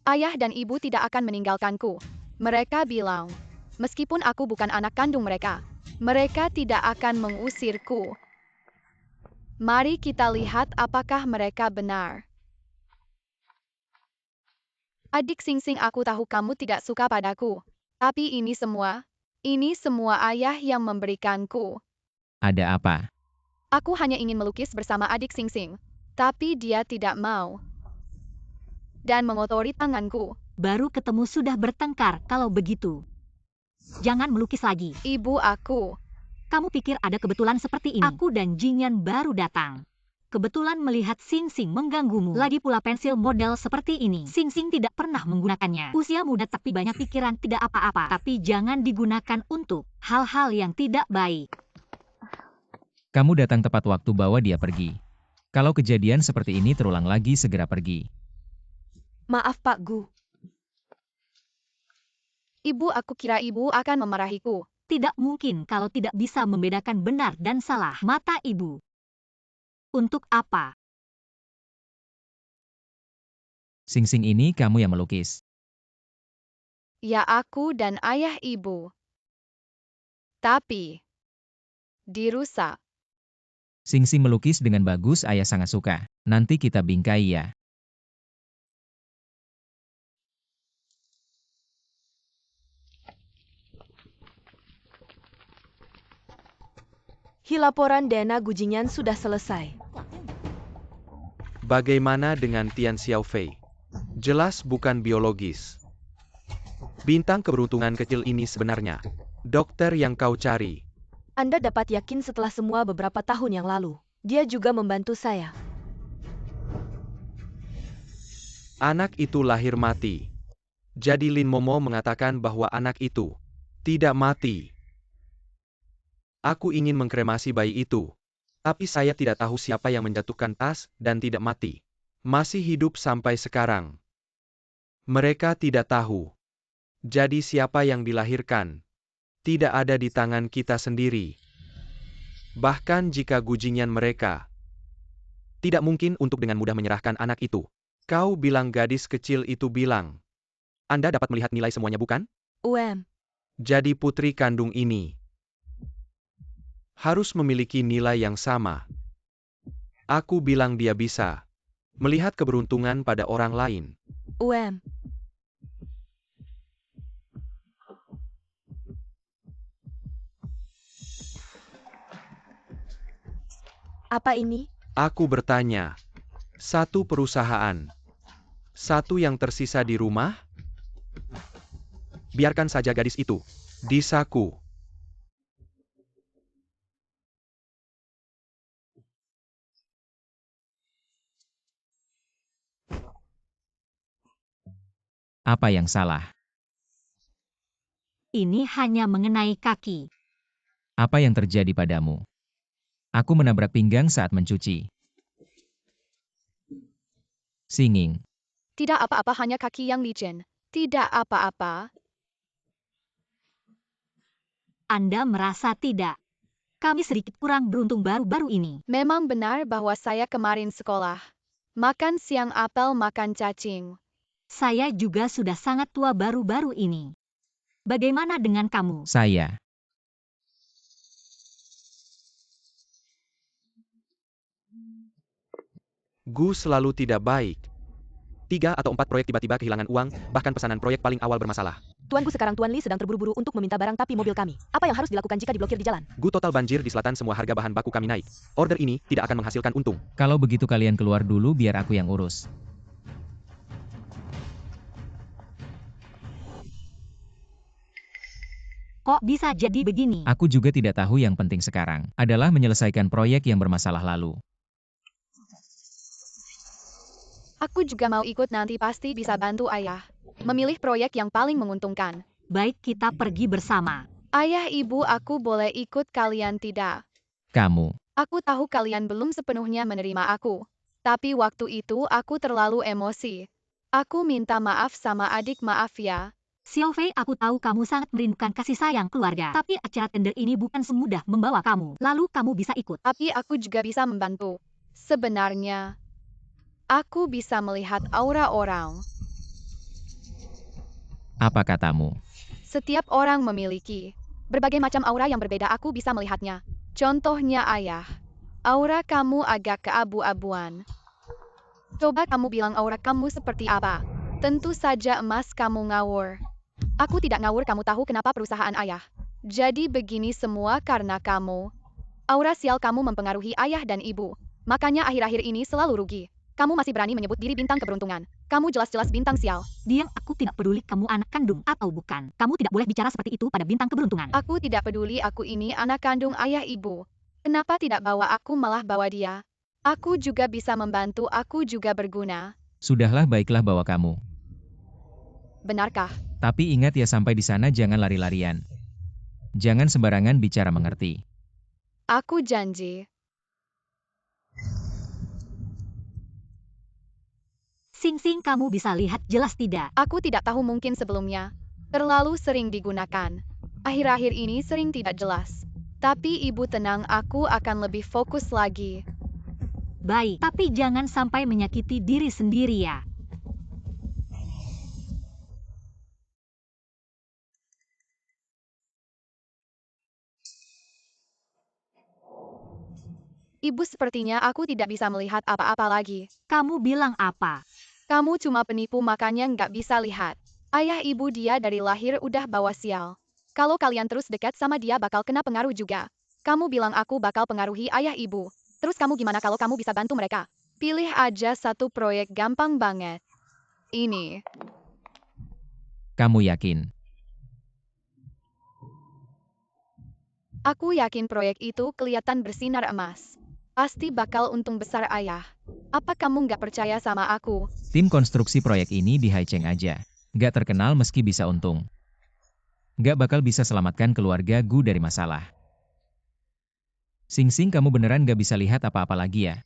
Ayah dan ibu tidak akan meninggalkanku. Mereka bilang, meskipun aku bukan anak kandung mereka, mereka tidak akan mengusirku. Mari kita lihat apakah mereka benar. Adik Sing Sing, aku tahu kamu tidak suka padaku. Tapi ini semua ayah yang memberikanku. Ada apa? Aku hanya ingin melukis bersama adik Sing Sing, tapi dia tidak mau. Dan mengotori tanganku. Baru ketemu sudah bertengkar, kalau begitu. Jangan melukis lagi. Ibu, aku. Kamu pikir ada kebetulan seperti ini? Aku dan Jingyan baru datang. Kebetulan melihat Sing Sing mengganggumu. Lagi pula pensil model seperti ini. Sing Sing tidak pernah menggunakannya. Usia muda tapi banyak pikiran, tidak apa-apa. Tapi jangan digunakan untuk hal-hal yang tidak baik. Kamu datang tepat waktu, bawa dia pergi. Kalau kejadian seperti ini terulang lagi, segera pergi. Maaf Pak Gu. Ibu, aku kira ibu akan memarahiku. Tidak mungkin kalau tidak bisa membedakan benar dan salah mata ibu. Untuk apa? Sing Sing ini kamu yang melukis. Ya, aku dan ayah ibu. Tapi dirusak. Sing Sing melukis dengan bagus, ayah sangat suka. Nanti kita bingkai ya. Laporan DNA Gujinyan sudah selesai. Bagaimana dengan Tian Xiaofei? Jelas bukan biologis. Bintang keberuntungan kecil ini sebenarnya Dokter yang kau cari. Anda dapat yakin setelah semua beberapa tahun yang lalu. Dia juga membantu saya. Anak itu lahir mati. Jadi Lin Momo mengatakan bahwa anak itu tidak mati. Aku ingin mengkremasi bayi itu. Tapi saya tidak tahu siapa yang menjatuhkan tas dan tidak mati. Masih hidup sampai sekarang. Mereka tidak tahu. Jadi siapa yang dilahirkan? Tidak ada di tangan kita sendiri. Bahkan jika gujingan mereka. Tidak mungkin untuk dengan mudah menyerahkan anak itu. Kau bilang gadis kecil itu bilang. Anda dapat melihat nilai semuanya bukan? Jadi putri kandung ini harus memiliki nilai yang sama. Aku bilang dia bisa melihat keberuntungan pada orang lain. Apa ini? Aku bertanya. Satu perusahaan. Satu yang tersisa di rumah? Biarkan saja gadis itu di saku. Apa yang salah? Ini hanya mengenai kaki. Apa yang terjadi padamu? Aku menabrak pinggang saat mencuci. Singing. Tidak apa-apa, hanya kaki yang licin. Tidak apa-apa. Anda merasa tidak? Kami sedikit kurang beruntung baru-baru ini. Memang benar bahwa saya kemarin sekolah. Makan siang apel, makan cacing. Saya juga sudah sangat tua baru-baru ini. Bagaimana dengan kamu? Saya. Gu selalu tidak baik. 3 atau 4 proyek tiba-tiba kehilangan uang, bahkan pesanan proyek paling awal bermasalah. Tuanku sekarang Tuan Lee sedang terburu-buru untuk meminta barang tapi mobil kami. Apa yang harus dilakukan jika diblokir di jalan? Gu total banjir di selatan, semua harga bahan baku kami naik. Order ini tidak akan menghasilkan untung. Kalau begitu kalian keluar dulu biar aku yang urus. Kok bisa jadi begini? Aku juga tidak tahu, yang penting sekarang adalah menyelesaikan proyek yang bermasalah lalu. Aku juga mau ikut, nanti pasti bisa bantu ayah memilih proyek yang paling menguntungkan. Baik, kita pergi bersama. Ayah, ibu, aku boleh ikut, kalian tidak? Kamu. Aku tahu kalian belum sepenuhnya menerima aku. Tapi waktu itu aku terlalu emosi. Aku minta maaf sama adik, maaf ya. Xiao Fei, aku tahu kamu sangat merindukan kasih sayang keluarga. Tapi acara tender ini bukan semudah membawa kamu. Lalu kamu bisa ikut. Tapi aku juga bisa membantu. Sebenarnya, aku bisa melihat aura orang. Apa katamu? Setiap orang memiliki berbagai macam aura yang berbeda, aku bisa melihatnya. Contohnya ayah. Aura kamu agak keabu-abuan. Coba kamu bilang aura kamu seperti apa? Tentu saja emas, kamu ngawur. Aku tidak ngawur, kamu tahu kenapa perusahaan ayah. Jadi begini semua karena kamu. Aura sial kamu mempengaruhi ayah dan ibu. Makanya akhir-akhir ini selalu rugi. Kamu masih berani menyebut diri bintang keberuntungan. Kamu jelas-jelas bintang sial. Diam, aku tidak peduli kamu anak kandung atau bukan. Kamu tidak boleh bicara seperti itu pada bintang keberuntungan. Aku tidak peduli, aku ini anak kandung ayah ibu. Kenapa tidak bawa aku, malah bawa dia? Aku juga bisa membantu, aku juga berguna. Sudahlah, baiklah, bawa kamu. Benarkah? Tapi ingat ya, sampai di sana jangan lari-larian. Jangan sembarangan bicara, mengerti? Aku janji. Sing-sing, kamu bisa lihat jelas tidak? Aku tidak tahu, mungkin sebelumnya terlalu sering digunakan. Akhir-akhir ini sering tidak jelas. Tapi ibu tenang, aku akan lebih fokus lagi. Baik, tapi jangan sampai menyakiti diri sendiri ya. Ibu, sepertinya aku tidak bisa melihat apa-apa lagi. Kamu bilang apa? Kamu cuma penipu, makanya nggak bisa lihat. Ayah ibu dia dari lahir udah bawa sial. Kalau kalian terus dekat sama dia bakal kena pengaruh juga. Kamu bilang aku bakal pengaruhi ayah ibu. Terus kamu gimana kalau kamu bisa bantu mereka? Pilih aja satu proyek, gampang banget. Ini. Kamu yakin? Aku yakin proyek itu kelihatan bersinar emas. Pasti bakal untung besar ayah. Apa kamu nggak percaya sama aku? Tim konstruksi proyek ini di Haicheng aja. Nggak terkenal meski bisa untung. Nggak bakal bisa selamatkan keluarga Gu dari masalah. Sing Sing, kamu beneran nggak bisa lihat apa-apa lagi ya?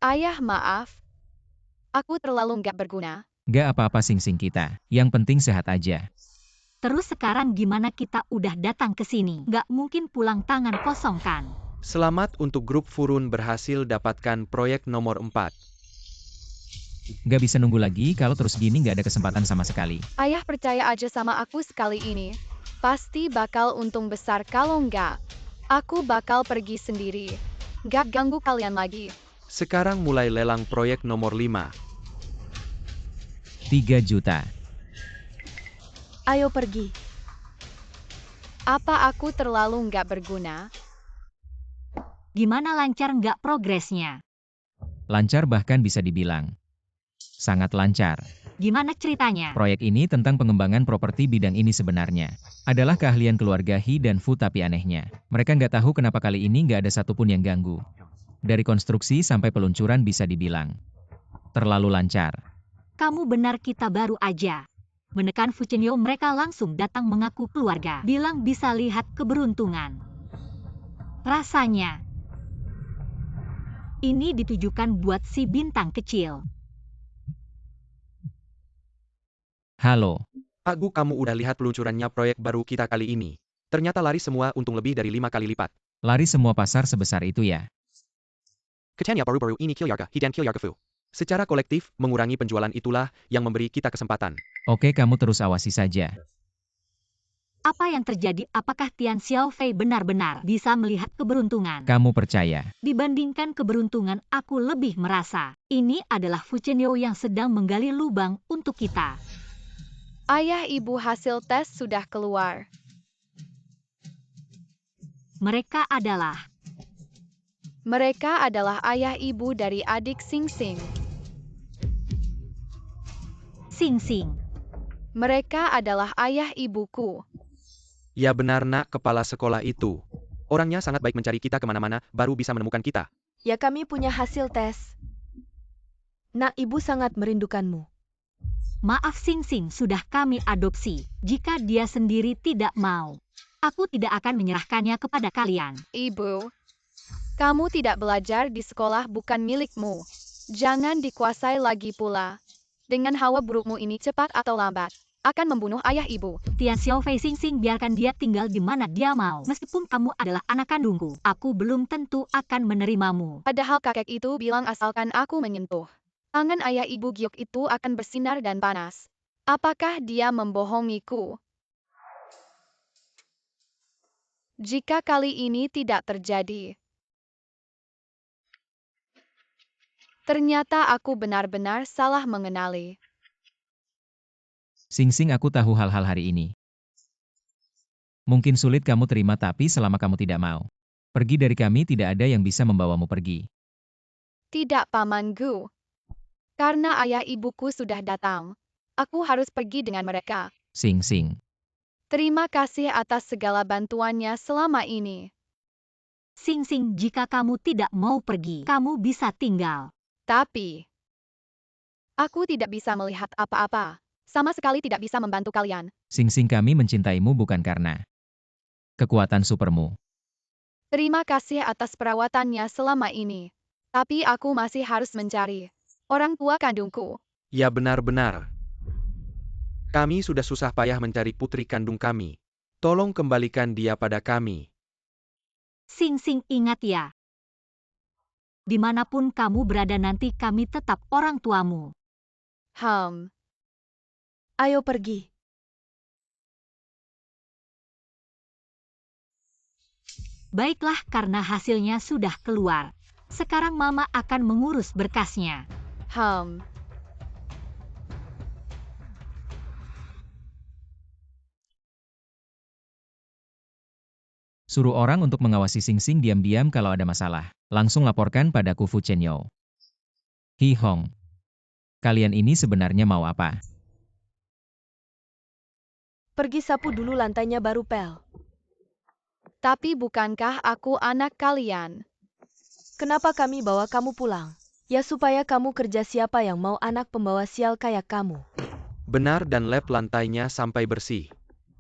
Ayah maaf. Aku terlalu nggak berguna. Nggak apa-apa Sing Sing kita. Yang penting sehat aja. Terus sekarang gimana kita udah datang ke sini? Nggak mungkin pulang tangan kosong kan? Selamat untuk grup Furun berhasil dapatkan proyek nomor 4. Nggak bisa nunggu lagi, kalau terus gini nggak ada kesempatan sama sekali. Ayah percaya aja sama aku sekali ini. Pasti bakal untung besar kalau nggak. Aku bakal pergi sendiri. Nggak ganggu kalian lagi. Sekarang mulai lelang proyek nomor 5. 3 juta. Ayo pergi. Apa aku terlalu nggak berguna? Gimana lancar nggak progresnya? Lancar, bahkan bisa dibilang sangat lancar. Gimana ceritanya? Proyek ini tentang pengembangan properti bidang ini sebenarnya adalah keahlian keluarga He dan Fu, tapi anehnya, mereka nggak tahu kenapa kali ini nggak ada satupun yang ganggu. Dari konstruksi sampai peluncuran bisa dibilang terlalu lancar. Kamu benar, kita baru aja menekan Fuchenyo, mereka langsung datang mengaku keluarga. Bilang bisa lihat keberuntungan. Rasanya ini ditujukan buat si bintang kecil. Halo, Pak Gu, kamu udah lihat peluncurannya proyek baru kita kali ini? Ternyata laris semua, untung lebih dari 5 kali lipat. lari semua pasar sebesar itu ya? Kecanya baru-baru ini Kilyarga He dan Kilyarga Fu. Secara kolektif, mengurangi penjualan itulah yang memberi kita kesempatan. Oke, kamu terus awasi saja. Apa yang terjadi? Apakah Tian Xiaofei benar-benar bisa melihat keberuntungan? Kamu percaya? Dibandingkan keberuntungan, aku lebih merasa ini adalah Fuchenyo yang sedang menggali lubang untuk kita. Ayah ibu, hasil tes sudah keluar. Mereka adalah ayah ibu dari adik Sing Sing. Sing Sing. Mereka adalah ayah ibuku. Ya benar nak, kepala sekolah itu. Orangnya sangat baik, mencari kita kemana-mana, baru bisa menemukan kita. Ya, kami punya hasil tes. Nak, ibu sangat merindukanmu. Maaf Sing Sing, sudah kami adopsi. Jika dia sendiri tidak mau, aku tidak akan menyerahkannya kepada kalian. Ibu, kamu tidak belajar di sekolah, bukan milikmu. Jangan dikuasai lagi pula. Dengan hawa burukmu ini, cepat atau lambat akan membunuh ayah ibu. Tian Xiaofei, Sing Sing, biarkan dia tinggal di mana dia mau. Meskipun kamu adalah anak kandungku, aku belum tentu akan menerimamu. Padahal kakek itu bilang asalkan aku menyentuh tangan ayah ibu giok itu akan bersinar dan panas. Apakah dia membohongiku? Jika kali ini tidak terjadi, ternyata aku benar-benar salah mengenali. Sing Sing, aku tahu hal-hal hari ini. Mungkin sulit kamu terima, tapi selama kamu tidak mau pergi dari kami, tidak ada yang bisa membawamu pergi. Tidak, Paman Gu. Karena ayah ibuku sudah datang, aku harus pergi dengan mereka. Sing Sing. Terima kasih atas segala bantuannya selama ini. Sing Sing, jika kamu tidak mau pergi, kamu bisa tinggal. Tapi, aku tidak bisa melihat apa-apa. Sama sekali tidak bisa membantu kalian. Sing Sing, kami mencintaimu bukan karena kekuatan supermu. Terima kasih atas perawatannya selama ini. Tapi aku masih harus mencari orang tua kandungku. Ya benar-benar. Kami sudah susah payah mencari putri kandung kami. Tolong kembalikan dia pada kami. Sing Sing, ingat ya. Dimanapun kamu berada nanti, kami tetap orang tuamu. Ayo pergi. Baiklah, karena hasilnya sudah keluar. Sekarang Mama akan mengurus berkasnya. Suruh orang untuk mengawasi Sing Sing diam-diam, kalau ada masalah langsung laporkan padaku Fuchenyo. Hi Hong. Kalian ini sebenarnya mau apa? Pergi sapu dulu lantainya baru pel. Tapi bukankah aku anak kalian? Kenapa kami bawa kamu pulang? Ya supaya kamu kerja, siapa yang mau anak pembawa sial kayak kamu? Benar, dan lap lantainya sampai bersih.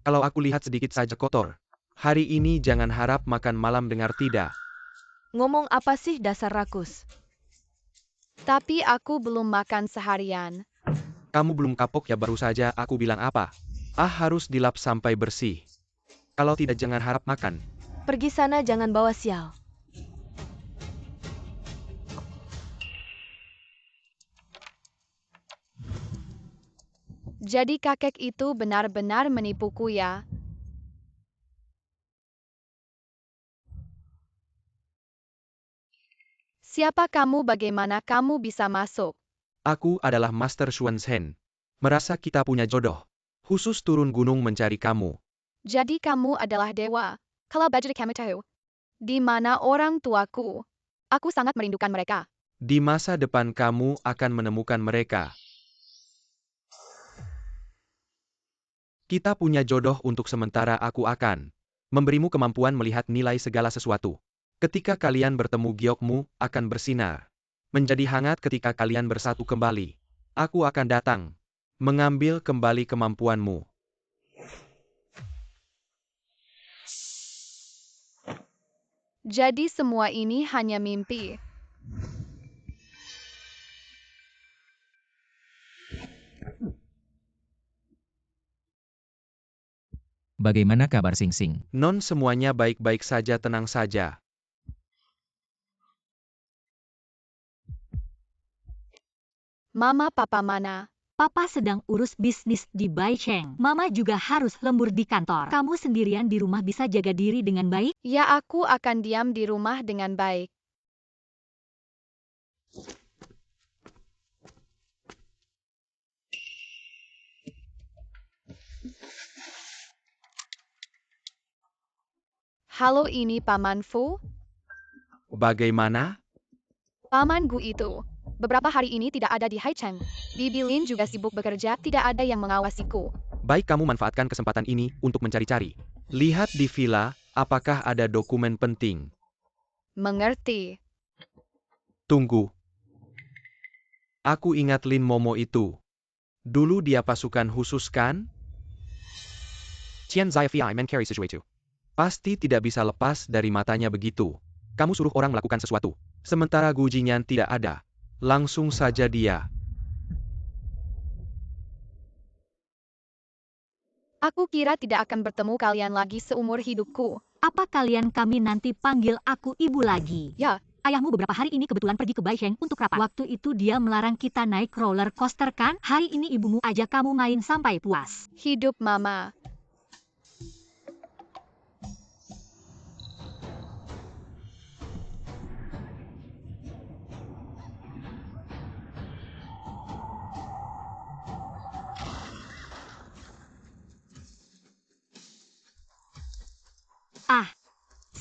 Kalau aku lihat sedikit saja kotor. Hari ini jangan harap makan malam, dengar tidak? Ngomong apa sih dasar rakus? Tapi aku belum makan seharian. Kamu belum kapok ya, baru saja aku bilang apa? Harus dilap sampai bersih. Kalau tidak jangan harap makan. Pergi sana, jangan bawa sial. Jadi kakek itu benar-benar menipuku ya? Siapa kamu? Bagaimana kamu bisa masuk? Aku adalah Master Xuanzhen. Merasa kita punya jodoh. Khusus turun gunung mencari kamu. Jadi kamu adalah dewa. Kalau baju kamu tahu. Di mana orang tuaku? Aku sangat merindukan mereka. Di masa depan kamu akan menemukan mereka. Kita punya jodoh untuk sementara. Aku akan memberimu kemampuan melihat nilai segala sesuatu. Ketika kalian bertemu, giokmu akan bersinar. Menjadi hangat ketika kalian bersatu kembali. Aku akan datang. Mengambil kembali kemampuanmu. Jadi semua ini hanya mimpi. Bagaimana kabar Sing Sing? Non, semuanya baik-baik saja, tenang saja. Mama, papa mana? Papa sedang urus bisnis di Baicheng. Mama juga harus lembur di kantor. Kamu sendirian di rumah, bisa jaga diri dengan baik? Ya, aku akan diam di rumah dengan baik. Halo, ini Paman Fu. Bagaimana? Paman Gu itu. Beberapa hari ini tidak ada di Haicheng. Bibi Lin juga sibuk bekerja, tidak ada yang mengawasiku. Baik, kamu manfaatkan kesempatan ini untuk mencari-cari. Lihat di villa, apakah ada dokumen penting. Mengerti. Tunggu. Aku ingat Lin Momo itu. Dulu dia pasukan khusus kan? Qian Zai Fi men carry situation. Pasti tidak bisa lepas dari matanya begitu. Kamu suruh orang melakukan sesuatu. Sementara Gu Jinyan tidak ada. Langsung saja dia. Aku kira tidak akan bertemu kalian lagi seumur hidupku. Apa kami nanti panggil aku ibu lagi? Ya. Ayahmu beberapa hari ini kebetulan pergi ke Baicheng untuk rapat. Waktu itu dia melarang kita naik roller coaster kan? Hari ini ibumu ajak kamu main sampai puas. Hidup Mama.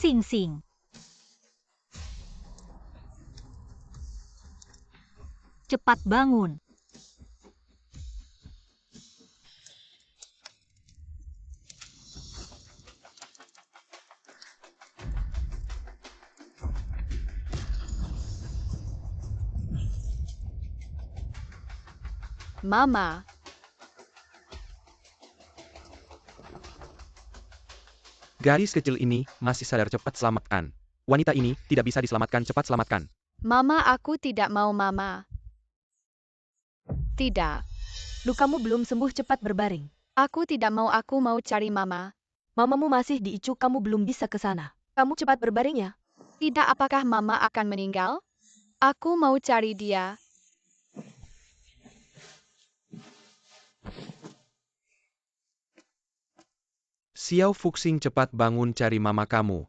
Sing Sing. Cepat bangun. Mama. Gadis kecil ini masih sadar, cepat selamatkan. Wanita ini tidak bisa diselamatkan, cepat selamatkan. Mama, aku tidak mau Mama. Tidak. Lukamu belum sembuh, cepat berbaring. Aku tidak mau, aku mau cari Mama. Mamamu masih di Icu, kamu belum bisa ke sana. Kamu cepat berbaring ya. Tidak, apakah Mama akan meninggal? Aku mau cari dia. Xiao Fuxing, cepat bangun, cari mama kamu.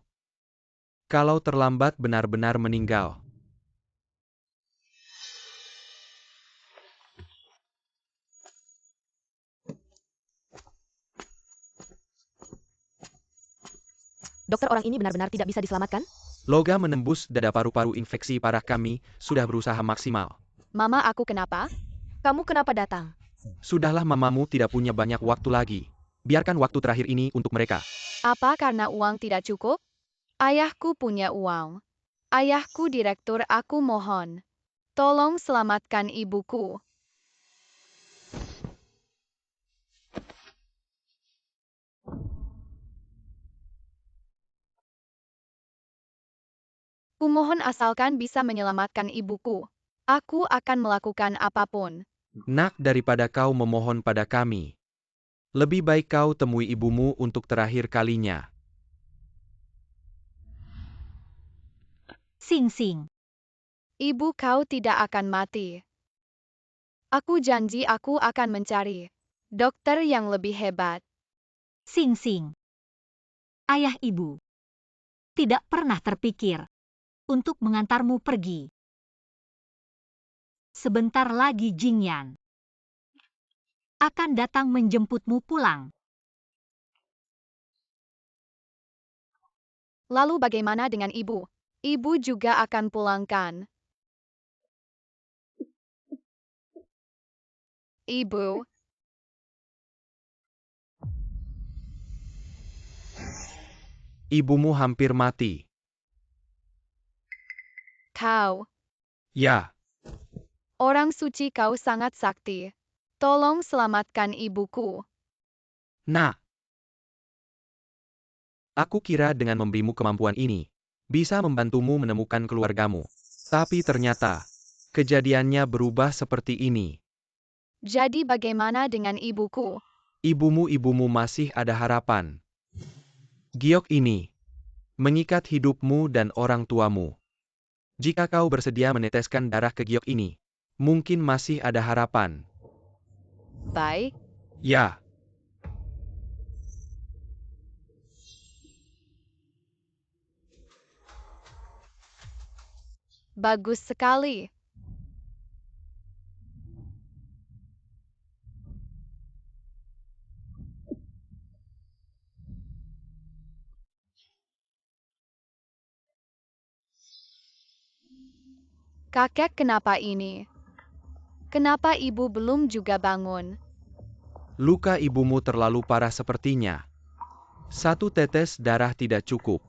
Kalau terlambat benar-benar meninggal. Dokter, orang ini benar-benar tidak bisa diselamatkan? Loga menembus dada, paru-paru infeksi parah, kami sudah berusaha maksimal. Mama, aku kenapa? Kamu kenapa datang? Sudahlah, mamamu tidak punya banyak waktu lagi. Biarkan waktu terakhir ini untuk mereka. Apa karena uang tidak cukup? Ayahku punya uang. Ayahku direktur, aku mohon. Tolong selamatkan ibuku. Kumohon asalkan bisa menyelamatkan ibuku. Aku akan melakukan apapun. Nak, daripada kau memohon pada kami, lebih baik kau temui ibumu untuk terakhir kalinya. Sing Sing. Ibu kau tidak akan mati. Aku janji aku akan mencari dokter yang lebih hebat. Sing Sing. Ayah ibu. Tidak pernah terpikir untuk mengantarmu pergi. Sebentar lagi Jingyan akan datang menjemputmu pulang. Lalu bagaimana dengan ibu? Ibu juga akan pulangkan. Ibu, Ibumu hampir mati. kau, Ya, orang suci, kau sangat sakti. Tolong selamatkan ibuku. nak. Aku kira dengan memberimu kemampuan ini, bisa membantumu menemukan keluargamu. Tapi ternyata, kejadiannya berubah seperti ini. Jadi bagaimana dengan ibuku? Ibumu masih ada harapan. Giok ini mengikat hidupmu dan orang tuamu. Jika kau bersedia meneteskan darah ke giok ini, mungkin masih ada harapan. Baik, Ya, bagus sekali. Kakek, kenapa ini? Kenapa ibu belum juga bangun? luka ibumu terlalu parah sepertinya. 1 tetes darah tidak cukup.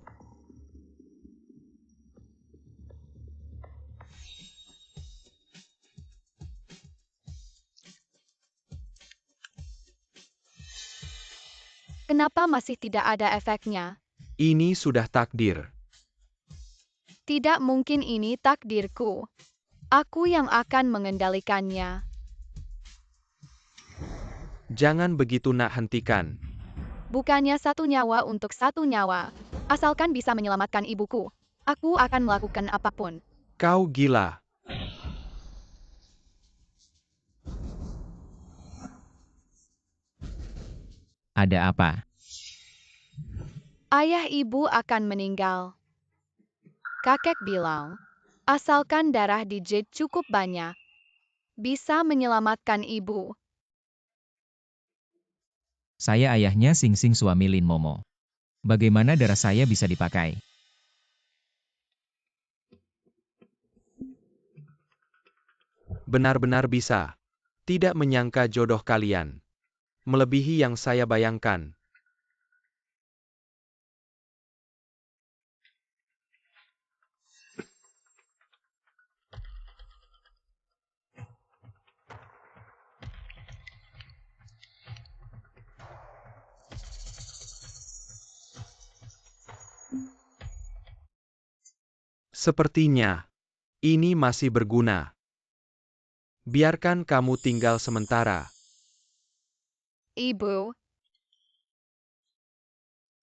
Kenapa masih tidak ada efeknya? Ini sudah takdir. Tidak mungkin ini takdirku. Aku yang akan mengendalikannya. Jangan begitu, nak, hentikan. Bukannya 1 nyawa untuk 1 nyawa. Asalkan bisa menyelamatkan ibuku, aku akan melakukan apapun. Kau gila. Ada apa? Ayah ibu akan meninggal. Kakek bilang, asalkan darah di Jade cukup banyak, bisa menyelamatkan ibu. Saya ayahnya Sing Sing, suami Lin Momo. Bagaimana darah saya bisa dipakai? Benar-benar bisa. Tidak menyangka jodoh kalian melebihi yang saya bayangkan. Sepertinya ini masih berguna. Biarkan kamu tinggal sementara. Ibu,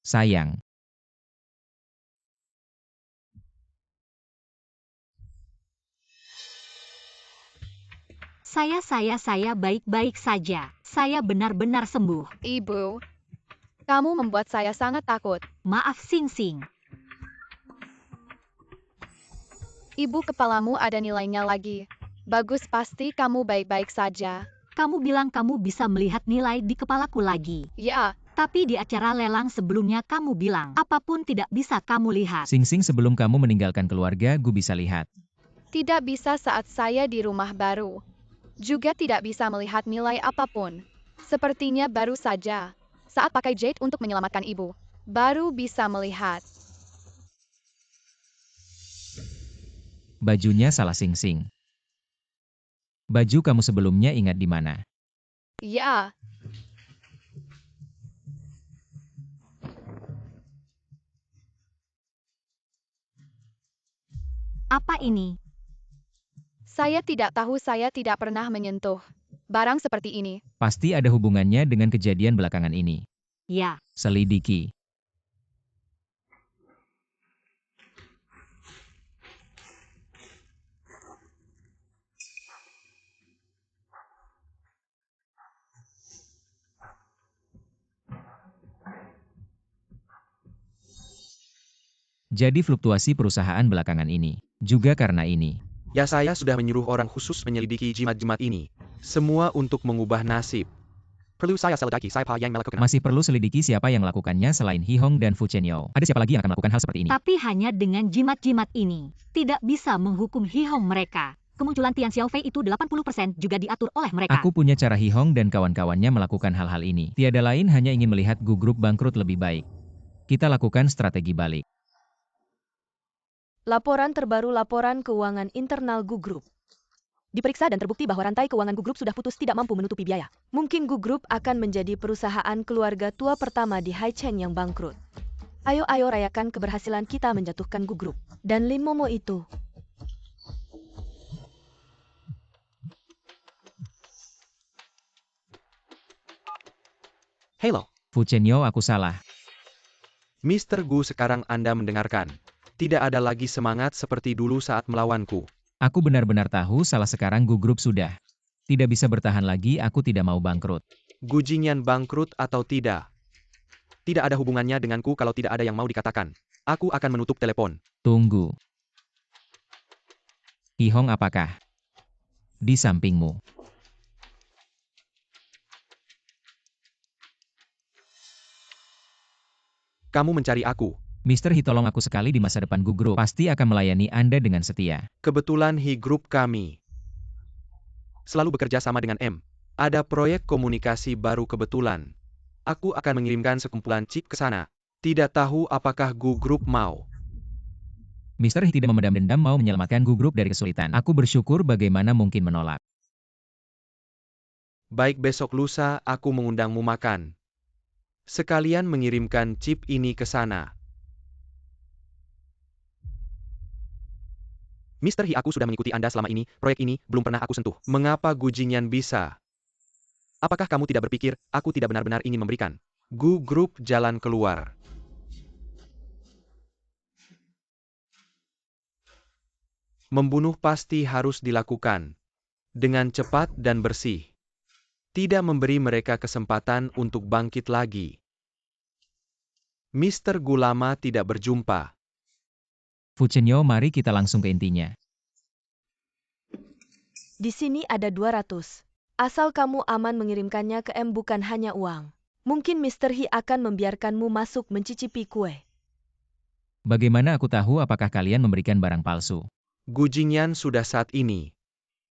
Sayang, Saya baik-baik saja. Saya benar-benar sembuh. ibu, kamu membuat saya sangat takut. Maaf Sing Sing. Ibu, kepalamu ada nilainya lagi. Bagus, pasti kamu baik-baik saja. Kamu bilang kamu bisa melihat nilai di kepalaku lagi. Ya, Tapi di acara lelang sebelumnya kamu bilang, apapun tidak bisa kamu lihat. Sing Sing, sebelum kamu meninggalkan keluarga, gue bisa lihat. tidak bisa saat saya di rumah baru. Juga tidak bisa melihat nilai apapun. Sepertinya baru saja saat pakai Jade untuk menyelamatkan ibu, baru bisa melihat. Bajunya salah Sing-Sing. Baju kamu sebelumnya ingat di mana? Ya, Apa ini? saya tidak tahu, saya tidak pernah menyentuh barang seperti ini. Pasti ada hubungannya dengan kejadian belakangan ini. Ya, Selidiki. Jadi fluktuasi perusahaan belakangan ini. Juga karena ini. Ya saya sudah menyuruh orang khusus menyelidiki jimat-jimat ini. Semua untuk mengubah nasib. Perlu saya selidiki siapa yang melakukan. Masih perlu selidiki siapa yang melakukannya selain Hi Hong dan Fu Chenyo. Ada siapa lagi yang akan melakukan hal seperti ini? tapi hanya dengan jimat-jimat ini. Tidak bisa menghukum Hi Hong mereka. Kemunculan Tian Xiaofei itu 80% juga diatur oleh mereka. Aku punya cara Hi Hong dan kawan-kawannya melakukan hal-hal ini. Tiada lain hanya ingin melihat Gu Group bangkrut lebih baik. Kita lakukan strategi balik. Laporan terbaru laporan keuangan internal Gu Group. Diperiksa dan terbukti bahwa rantai keuangan Gu Group sudah putus, tidak mampu menutupi biaya. Mungkin Gu Group akan menjadi perusahaan keluarga tua pertama di Haicheng yang bangkrut. Ayo rayakan keberhasilan kita menjatuhkan Gu Group. Dan Lin Momo itu. Hello, Fu Chenyo, aku salah. Mr. Gu, sekarang Anda mendengarkan. Tidak ada lagi semangat seperti dulu saat melawanku. Aku benar-benar tahu salah, sekarang Gu Group sudah tidak bisa bertahan lagi. Aku tidak mau bangkrut. Gu Jingyan bangkrut atau tidak? Tidak ada hubungannya denganku kalau tidak ada yang mau dikatakan. Aku akan menutup telepon. Tunggu. Hi Hong apakah di sampingmu? Kamu mencari aku. Mr. Hi, tolong aku sekali. Di masa depan Gu Group pasti akan melayani Anda dengan setia. Kebetulan Hi Group kami selalu bekerja sama dengan M. Ada proyek komunikasi baru kebetulan. Aku akan mengirimkan sekumpulan chip ke sana. Tidak tahu apakah Gu Group mau. Mr. Hi tidak memendam dendam, mau menyelamatkan Gu Group dari kesulitan. Aku bersyukur, bagaimana mungkin menolak. Baik, besok lusa aku mengundangmu makan. Sekalian mengirimkan chip ini ke sana. Mr. Hi, aku sudah mengikuti Anda selama ini, proyek ini belum pernah aku sentuh. Mengapa Gu Jingyan bisa? Apakah kamu tidak berpikir, aku tidak benar-benar ingin memberikan Gu Group jalan keluar? Membunuh pasti harus dilakukan dengan cepat dan bersih. Tidak memberi mereka kesempatan untuk bangkit lagi. Mr. Gu lama tidak berjumpa. Fu Chenyo, mari kita langsung ke intinya. Di sini ada 200. Asal kamu aman mengirimkannya ke M, bukan hanya uang. Mungkin Mr. Hi akan membiarkanmu masuk mencicipi kue. Bagaimana aku tahu apakah kalian memberikan barang palsu? Gu Jingyan sudah saat ini.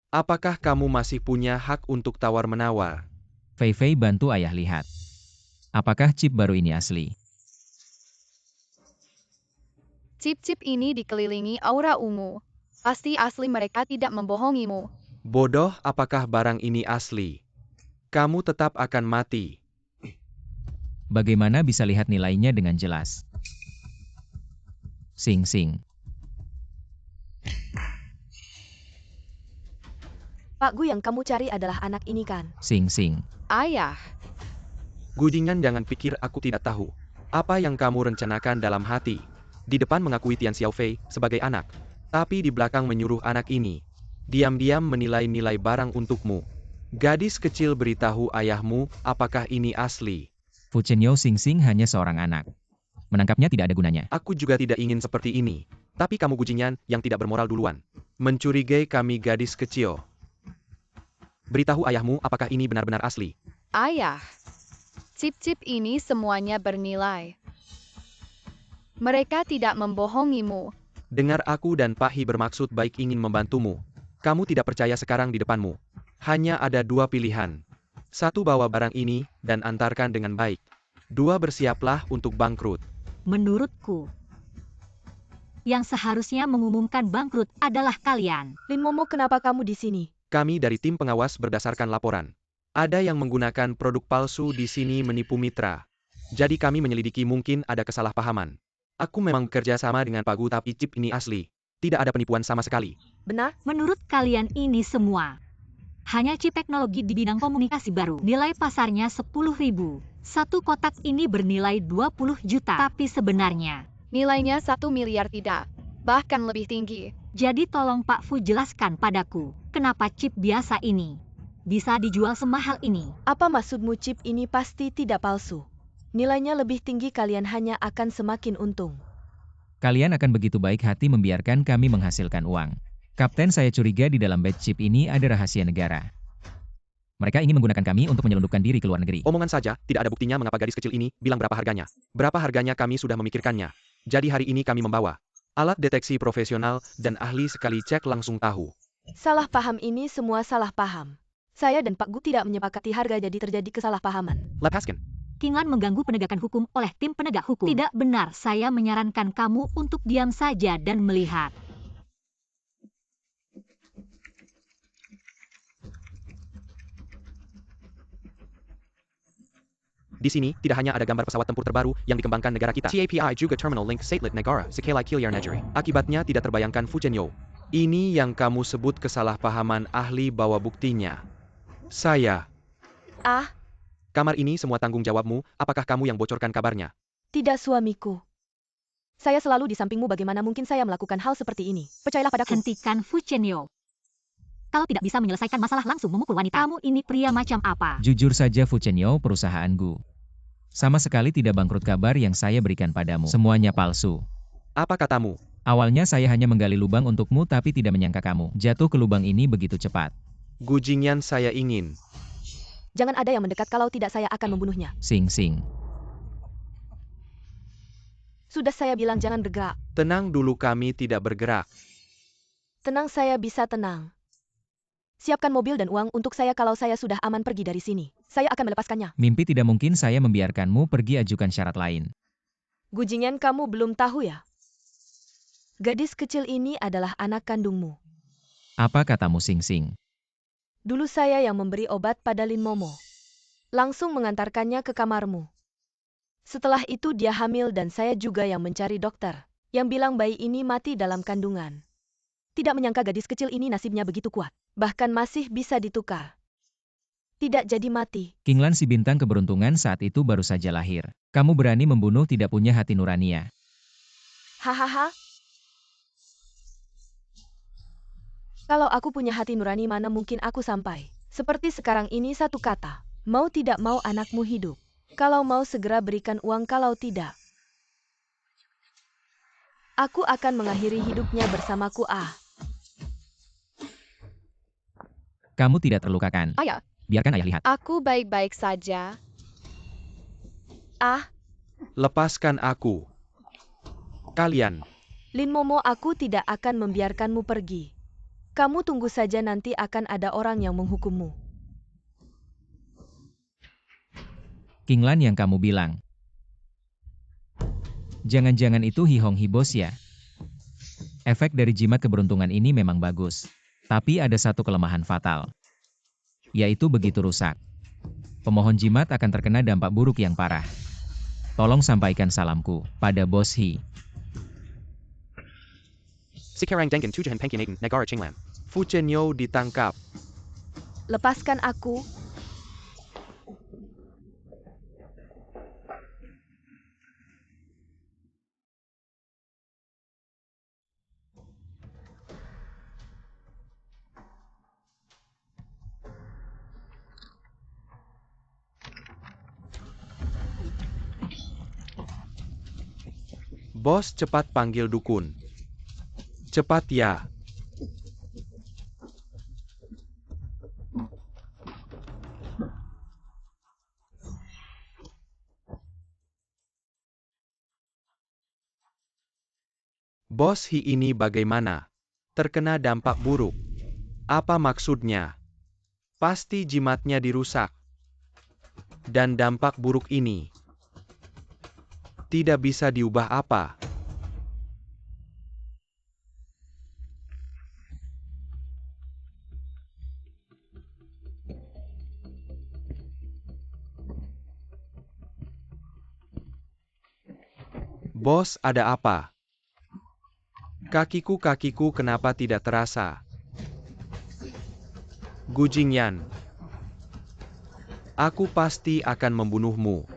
Apakah kamu masih punya hak untuk tawar-menawar? Fei Fei, bantu ayah lihat. Apakah chip baru ini asli? Chip-chip ini dikelilingi aura ungu. Pasti asli, mereka tidak membohongimu. Bodoh, apakah barang ini asli? Kamu tetap akan mati. Bagaimana bisa lihat nilainya dengan jelas? Sing-Sing. Pak Gu, yang kamu cari adalah anak ini kan? Sing-Sing. Ayah, Gu Jingyan, jangan pikir aku tidak tahu. Apa yang kamu rencanakan dalam hati? Di depan mengakui Tian Xiaofei sebagai anak. Tapi di belakang menyuruh anak ini diam-diam menilai-nilai barang untukmu. Gadis kecil, beritahu ayahmu apakah ini asli. Fu Chenyo, Sing-Sing hanya seorang anak. Menangkapnya tidak ada gunanya. Aku juga tidak ingin seperti ini. Tapi kamu Gu Jingyan yang tidak bermoral duluan. Mencurigai kami gadis kecil. Beritahu ayahmu apakah ini benar-benar asli. ayah. Chip-chip ini semuanya bernilai. Mereka tidak membohongimu. Dengar, aku dan Pak Hi bermaksud baik, ingin membantumu. Kamu tidak percaya sekarang di depanmu. Hanya ada dua pilihan. Satu, bawa barang ini dan antarkan dengan baik. Dua, bersiaplah untuk bangkrut. Menurutku, Yang seharusnya mengumumkan bangkrut adalah kalian. Lin Momo, kenapa kamu di sini? Kami dari tim pengawas berdasarkan laporan. Ada yang menggunakan produk palsu di sini menipu mitra. Jadi kami menyelidiki mungkin ada kesalahpahaman. Aku memang bekerja sama dengan Pak Gu tapi chip ini asli. Tidak ada penipuan sama sekali. Benar? Menurut kalian ini semua hanya chip teknologi di bidang komunikasi baru. Nilai pasarnya 10.000. Satu kotak ini bernilai 20 juta. Tapi sebenarnya, Nilainya 1 miliar tidak. Bahkan lebih tinggi. jadi tolong Pak Fu jelaskan padaku, kenapa chip biasa ini bisa dijual semahal ini? Apa maksudmu chip ini pasti tidak palsu? Nilainya lebih tinggi, kalian hanya akan semakin untung. Kalian akan begitu baik hati membiarkan kami menghasilkan uang. Kapten, saya curiga di dalam batch chip ini ada rahasia negara. Mereka ingin menggunakan kami untuk menyelundupkan diri ke luar negeri. Omongan saja, tidak ada buktinya mengapa gadis kecil ini bilang berapa harganya. Berapa harganya kami sudah memikirkannya. Jadi hari ini kami membawa alat deteksi profesional dan ahli sekali cek langsung tahu. Salah paham ini semua salah paham. Saya dan Pak Gu tidak menyepakati harga, jadi terjadi kesalahpahaman. Lepaskan. Kinglan mengganggu penegakan hukum oleh tim penegak hukum. Tidak benar, saya menyarankan kamu untuk diam saja dan melihat. Di sini, tidak hanya ada gambar pesawat tempur terbaru yang dikembangkan negara kita. TAPI juga terminal link satelit negara, sekali Kilyar Negeri. Akibatnya tidak terbayangkan Fujianyo. Ini yang kamu sebut kesalahpahaman, ahli bawa buktinya. Saya. Ah, Kamar ini semua tanggung jawabmu, apakah kamu yang bocorkan kabarnya? tidak suamiku. Saya selalu di sampingmu, bagaimana mungkin saya melakukan hal seperti ini? Percayalah padaku. Hentikan Fu Chenyo. Kalau tidak bisa menyelesaikan masalah langsung memukul wanita. Kamu ini pria macam apa? Jujur saja Fu Chenyo, perusahaan Gu sama sekali tidak bangkrut. Kabar yang saya berikan padamu semuanya palsu. Apa katamu? Awalnya saya hanya menggali lubang untukmu tapi tidak menyangka kamu jatuh ke lubang ini begitu cepat. Gu Jingyan, saya ingin. Jangan ada yang mendekat, kalau tidak saya akan membunuhnya. Sing sing. Sudah saya bilang jangan bergerak. Tenang dulu, kami tidak bergerak. Tenang, saya bisa tenang. Siapkan mobil dan uang untuk saya. Kalau saya sudah aman pergi dari sini, saya akan melepaskannya. Mimpi tidak mungkin saya membiarkanmu pergi, ajukan syarat lain. Gu Jingyan, kamu belum tahu ya? Gadis kecil ini adalah anak kandungmu. Apa katamu Sing Sing? Dulu saya yang memberi obat pada Lin Momo. Langsung mengantarkannya ke kamarmu. Setelah itu dia hamil dan saya juga yang mencari dokter yang bilang bayi ini mati dalam kandungan. Tidak menyangka gadis kecil ini nasibnya begitu kuat. Bahkan masih bisa ditukar. Tidak jadi mati. Kinglan, si bintang keberuntungan saat itu baru saja lahir. Kamu berani membunuh tidak punya hati nurani. Hahaha. Kalau aku punya hati nurani, mana mungkin aku sampai seperti sekarang ini. Satu kata, mau tidak mau anakmu hidup. Kalau mau segera berikan uang, kalau tidak, aku akan mengakhiri hidupnya bersamaku. Kamu tidak terlukakan. Ayah, Biarkan ayah lihat. aku baik-baik saja. Lepaskan aku. Kalian. Lin Momo, aku tidak akan membiarkanmu pergi. Kamu tunggu saja, nanti akan ada orang yang menghukummu. Kinglan, yang kamu bilang. Jangan-jangan itu Hi Hong Hi Bos ya? Efek dari jimat keberuntungan ini memang bagus. Tapi ada satu kelemahan fatal. Yaitu begitu rusak, pemohon jimat akan terkena dampak buruk yang parah. Tolong sampaikan salamku pada Bos Hi. Sekarang Dengen Tujuhan Pengkinaten Negara Qinglan. Fu Chenyo ditangkap. Lepaskan aku. Bos, cepat panggil dukun. Cepat ya. Bos Hi ini bagaimana? Terkena dampak buruk. Apa maksudnya? Pasti jimatnya dirusak. Dan dampak buruk ini tidak bisa diubah apa? Bos, ada apa? Kakiku kenapa tidak terasa? Gu Jingyan. Aku pasti akan membunuhmu.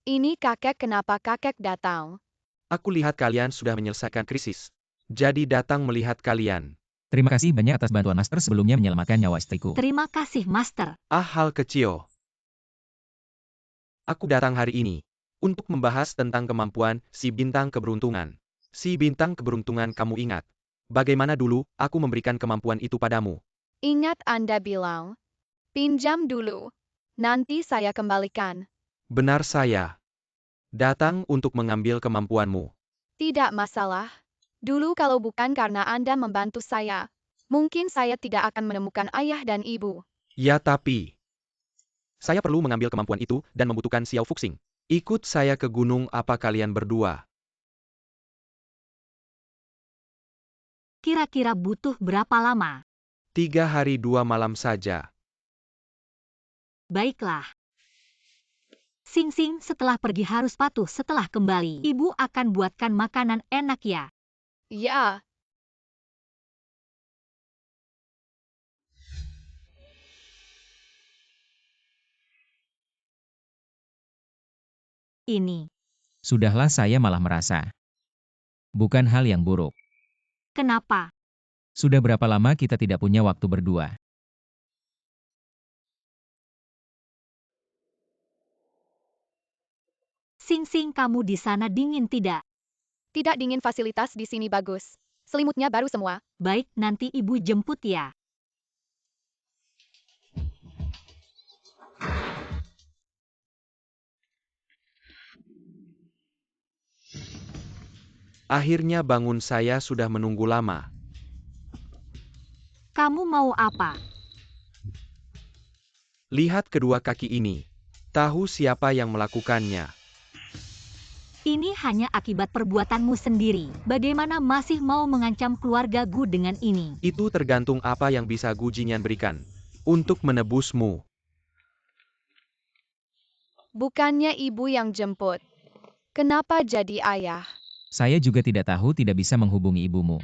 Ini kakek, kenapa kakek datang? Aku lihat kalian sudah menyelesaikan krisis. Jadi datang melihat kalian. Terima kasih banyak atas bantuan Master sebelumnya menyelamatkan nyawa istriku. Terima kasih, Master. Hal kecil. Aku datang hari ini untuk membahas tentang kemampuan si bintang keberuntungan. Si bintang keberuntungan, kamu ingat bagaimana dulu aku memberikan kemampuan itu padamu? Ingat Anda bilang, pinjam dulu. Nanti saya kembalikan. Benar, saya datang untuk mengambil kemampuanmu. Tidak masalah. Dulu kalau bukan karena Anda membantu saya, mungkin saya tidak akan menemukan ayah dan ibu. Ya, tapi saya perlu mengambil kemampuan itu dan membutuhkan Xiao Fuxing. Ikut saya ke gunung, apa kalian berdua? Kira-kira butuh berapa lama? 3 hari 2 malam saja. Baiklah. Sing-Sing setelah pergi harus patuh setelah kembali. Ibu akan buatkan makanan enak ya. Ya, Ini. Sudahlah, saya malah merasa. Bukan hal yang buruk. Kenapa? Sudah berapa lama kita tidak punya waktu berdua? Sing-Sing, kamu di sana dingin tidak? tidak dingin, fasilitas di sini bagus. Selimutnya baru semua. Baik, nanti ibu jemput ya. Akhirnya bangun, saya sudah menunggu lama. Kamu mau apa? Lihat kedua kaki ini. Tahu siapa yang melakukannya? Ini hanya akibat perbuatanmu sendiri. Bagaimana masih mau mengancam keluarga Gu dengan ini? Itu tergantung apa yang bisa Gu Jingyan berikan untuk menebusmu. Bukannya ibu yang jemput. Kenapa jadi ayah? Saya juga tidak tahu, tidak bisa menghubungi ibumu.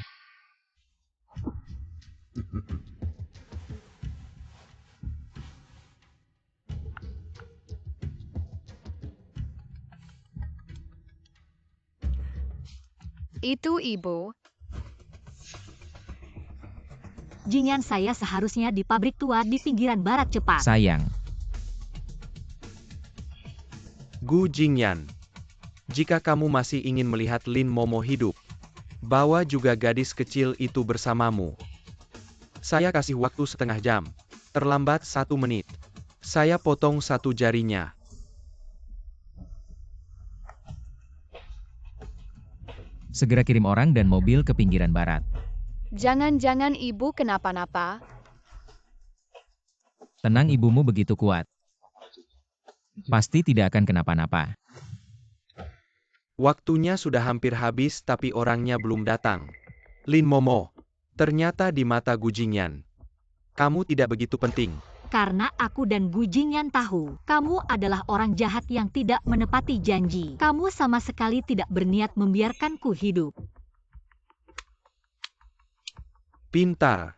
Itu ibu. Jingyan, saya seharusnya di pabrik tua di pinggiran barat cepat. Sayang. Gu Jingyan, jika kamu masih ingin melihat Lin Momo hidup, bawa juga gadis kecil itu bersamamu. Saya kasih waktu setengah jam. Terlambat 1 menit. Saya potong 1 jarinya. Segera kirim orang dan mobil ke pinggiran barat. Jangan-jangan ibu kenapa-napa? Tenang, ibumu begitu kuat. Pasti tidak akan kenapa-napa. Waktunya sudah hampir habis tapi orangnya belum datang. Lin Momo, ternyata di mata Gu Jingyan, kamu tidak begitu penting. Karena aku dan Gu Jingyan tahu, kamu adalah orang jahat yang tidak menepati janji. Kamu sama sekali tidak berniat membiarkanku hidup. Pintar.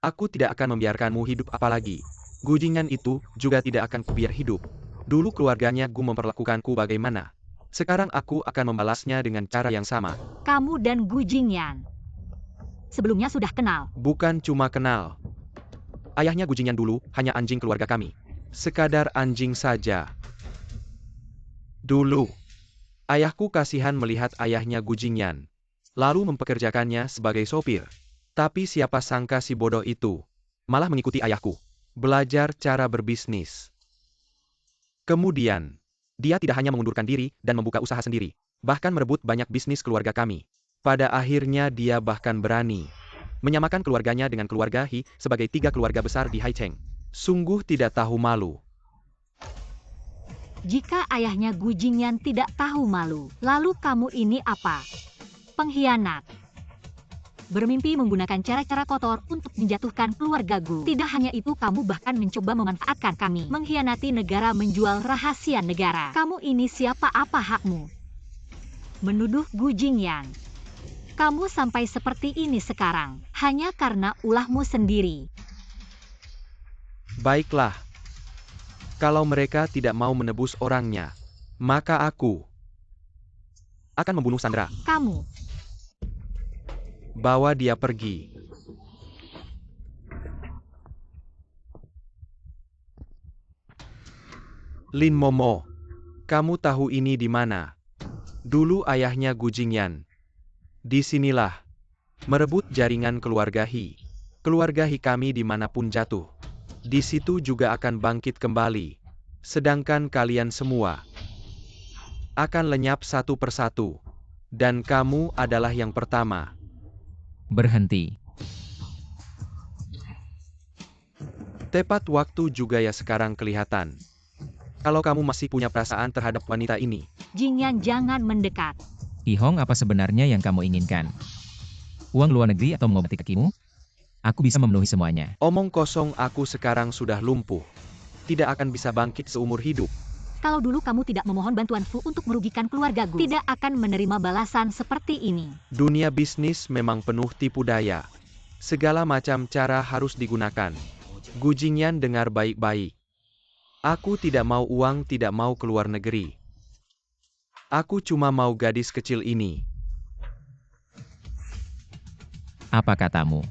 Aku tidak akan membiarkanmu hidup, apalagi Gu Jingyan itu juga tidak akan kubiar hidup. Dulu keluarganya Gu memperlakukanku bagaimana? Sekarang aku akan membalasnya dengan cara yang sama. Kamu dan Gu Jingyan sebelumnya sudah kenal. Bukan cuma kenal. Ayahnya Gu Jingyan dulu hanya anjing keluarga kami. Sekadar anjing saja. Dulu, ayahku kasihan melihat ayahnya Gu Jingyan, lalu mempekerjakannya sebagai sopir. Tapi siapa sangka si bodoh itu malah mengikuti ayahku, belajar cara berbisnis. Kemudian, dia tidak hanya mengundurkan diri dan membuka usaha sendiri, bahkan merebut banyak bisnis keluarga kami. Pada akhirnya dia bahkan berani menyamakan keluarganya dengan keluarga He sebagai 3 keluarga besar di Haicheng. Sungguh tidak tahu malu. Jika ayahnya Gu Jingyan tidak tahu malu, lalu kamu ini apa? Pengkhianat. bermimpi menggunakan cara-cara kotor untuk menjatuhkan keluarga Gu. Tidak hanya itu, kamu bahkan mencoba memanfaatkan kami, mengkhianati negara, menjual rahasia negara. Kamu ini siapa? Apa hakmu menuduh Gu Jingyan? Kamu sampai seperti ini sekarang hanya karena ulahmu sendiri. Baiklah. Kalau mereka tidak mau menebus orangnya, maka aku akan membunuh Sandra. Kamu Bawa dia pergi. Lin Momo, kamu tahu ini di mana? Dulu ayahnya Gu Jingyan. Disinilah. Merebut jaringan keluarga Hi. Keluarga Hi kami dimanapun jatuh, di situ juga akan bangkit kembali. Sedangkan kalian semua akan lenyap satu persatu. Dan kamu adalah yang pertama. Berhenti. Tepat waktu juga ya sekarang kelihatan. Kalau kamu masih punya perasaan terhadap wanita ini. Jingyan, jangan mendekat. Ihong, apa sebenarnya yang kamu inginkan? Uang luar negeri atau mengobati kakimu? Aku bisa memenuhi semuanya. Omong kosong, aku sekarang sudah lumpuh. Tidak akan bisa bangkit seumur hidup. Kalau dulu kamu tidak memohon bantuan Fu untuk merugikan keluarga Gu, tidak akan menerima balasan seperti ini. Dunia bisnis memang penuh tipu daya. Segala macam cara harus digunakan. Gu Jingyan, dengar baik-baik. Aku tidak mau uang, tidak mau keluar negeri. Aku cuma mau gadis kecil ini. Apa katamu?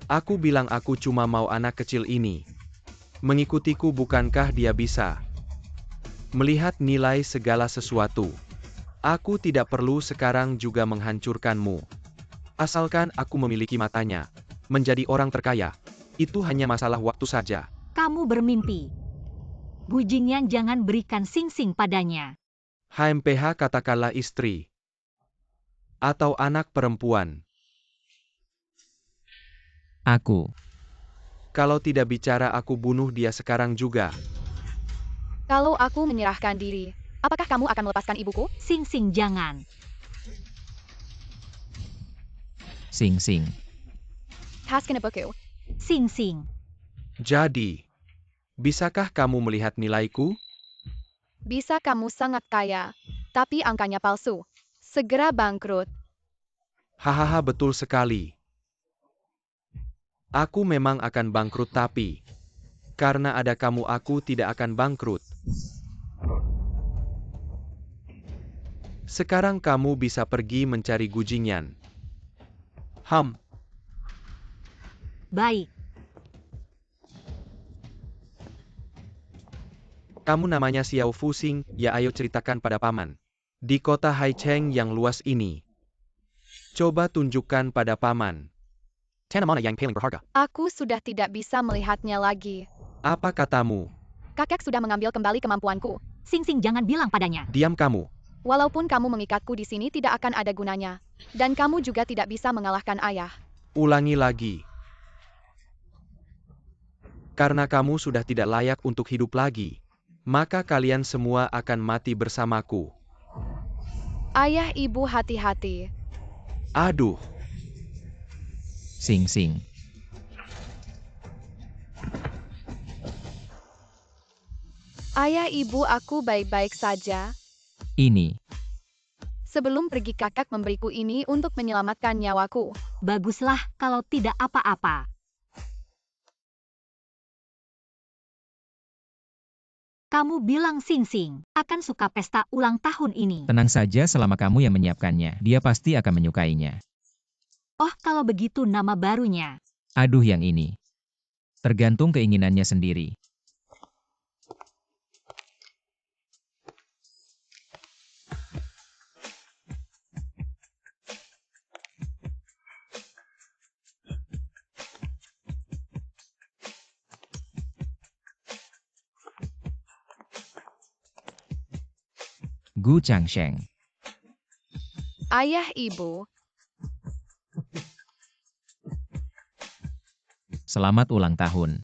Aku bilang aku cuma mau anak kecil ini. Mengikutiku, bukankah dia bisa melihat nilai segala sesuatu? Aku tidak perlu sekarang juga menghancurkanmu. Asalkan aku memiliki matanya, menjadi orang terkaya, itu hanya masalah waktu saja. Kamu bermimpi. Gu Jingyan, jangan berikan Xing-Xing padanya. HMPH, katakanlah istri. Atau anak perempuan. Aku. Kalau tidak bicara, aku bunuh dia sekarang juga. Kalau aku menyerahkan diri, apakah kamu akan melepaskan ibuku? Xing-Xing, jangan. Xing-Xing. Haskinabuku. Xing-Xing. Jadi, bisakah kamu melihat nilaiku? Bisa, kamu sangat kaya, tapi angkanya palsu. Segera bangkrut. Hahaha, betul sekali. Aku memang akan bangkrut, tapi karena ada kamu aku tidak akan bangkrut. Sekarang kamu bisa pergi mencari Gu Jingyan. Baik. Kamu namanya Xiao Fuxing, ya, ayo ceritakan pada paman. Di kota Haicheng yang luas ini. Coba tunjukkan pada paman. Tanah mana yang paling berharga? Aku sudah tidak bisa melihatnya lagi. Apa katamu? Kakek sudah mengambil kembali kemampuanku. Xing-Xing, jangan bilang padanya. Diam kamu. Walaupun kamu mengikatku di sini, tidak akan ada gunanya. Dan kamu juga tidak bisa mengalahkan ayah. Ulangi lagi. Karena kamu sudah tidak layak untuk hidup lagi, maka kalian semua akan mati bersamaku. Ayah, ibu, hati-hati. Aduh. Xing-Xing. Ayah, ibu, aku baik-baik saja. Ini. Sebelum pergi, kakek memberiku ini untuk menyelamatkan nyawaku. Baguslah kalau tidak apa-apa. Kamu bilang Xing-Xing akan suka pesta ulang tahun ini. Tenang saja, selama kamu yang menyiapkannya, dia pasti akan menyukainya. Oh, kalau begitu nama barunya. Aduh, yang ini. Tergantung keinginannya sendiri. Gu Changsheng. Ayah, ibu. Selamat ulang tahun.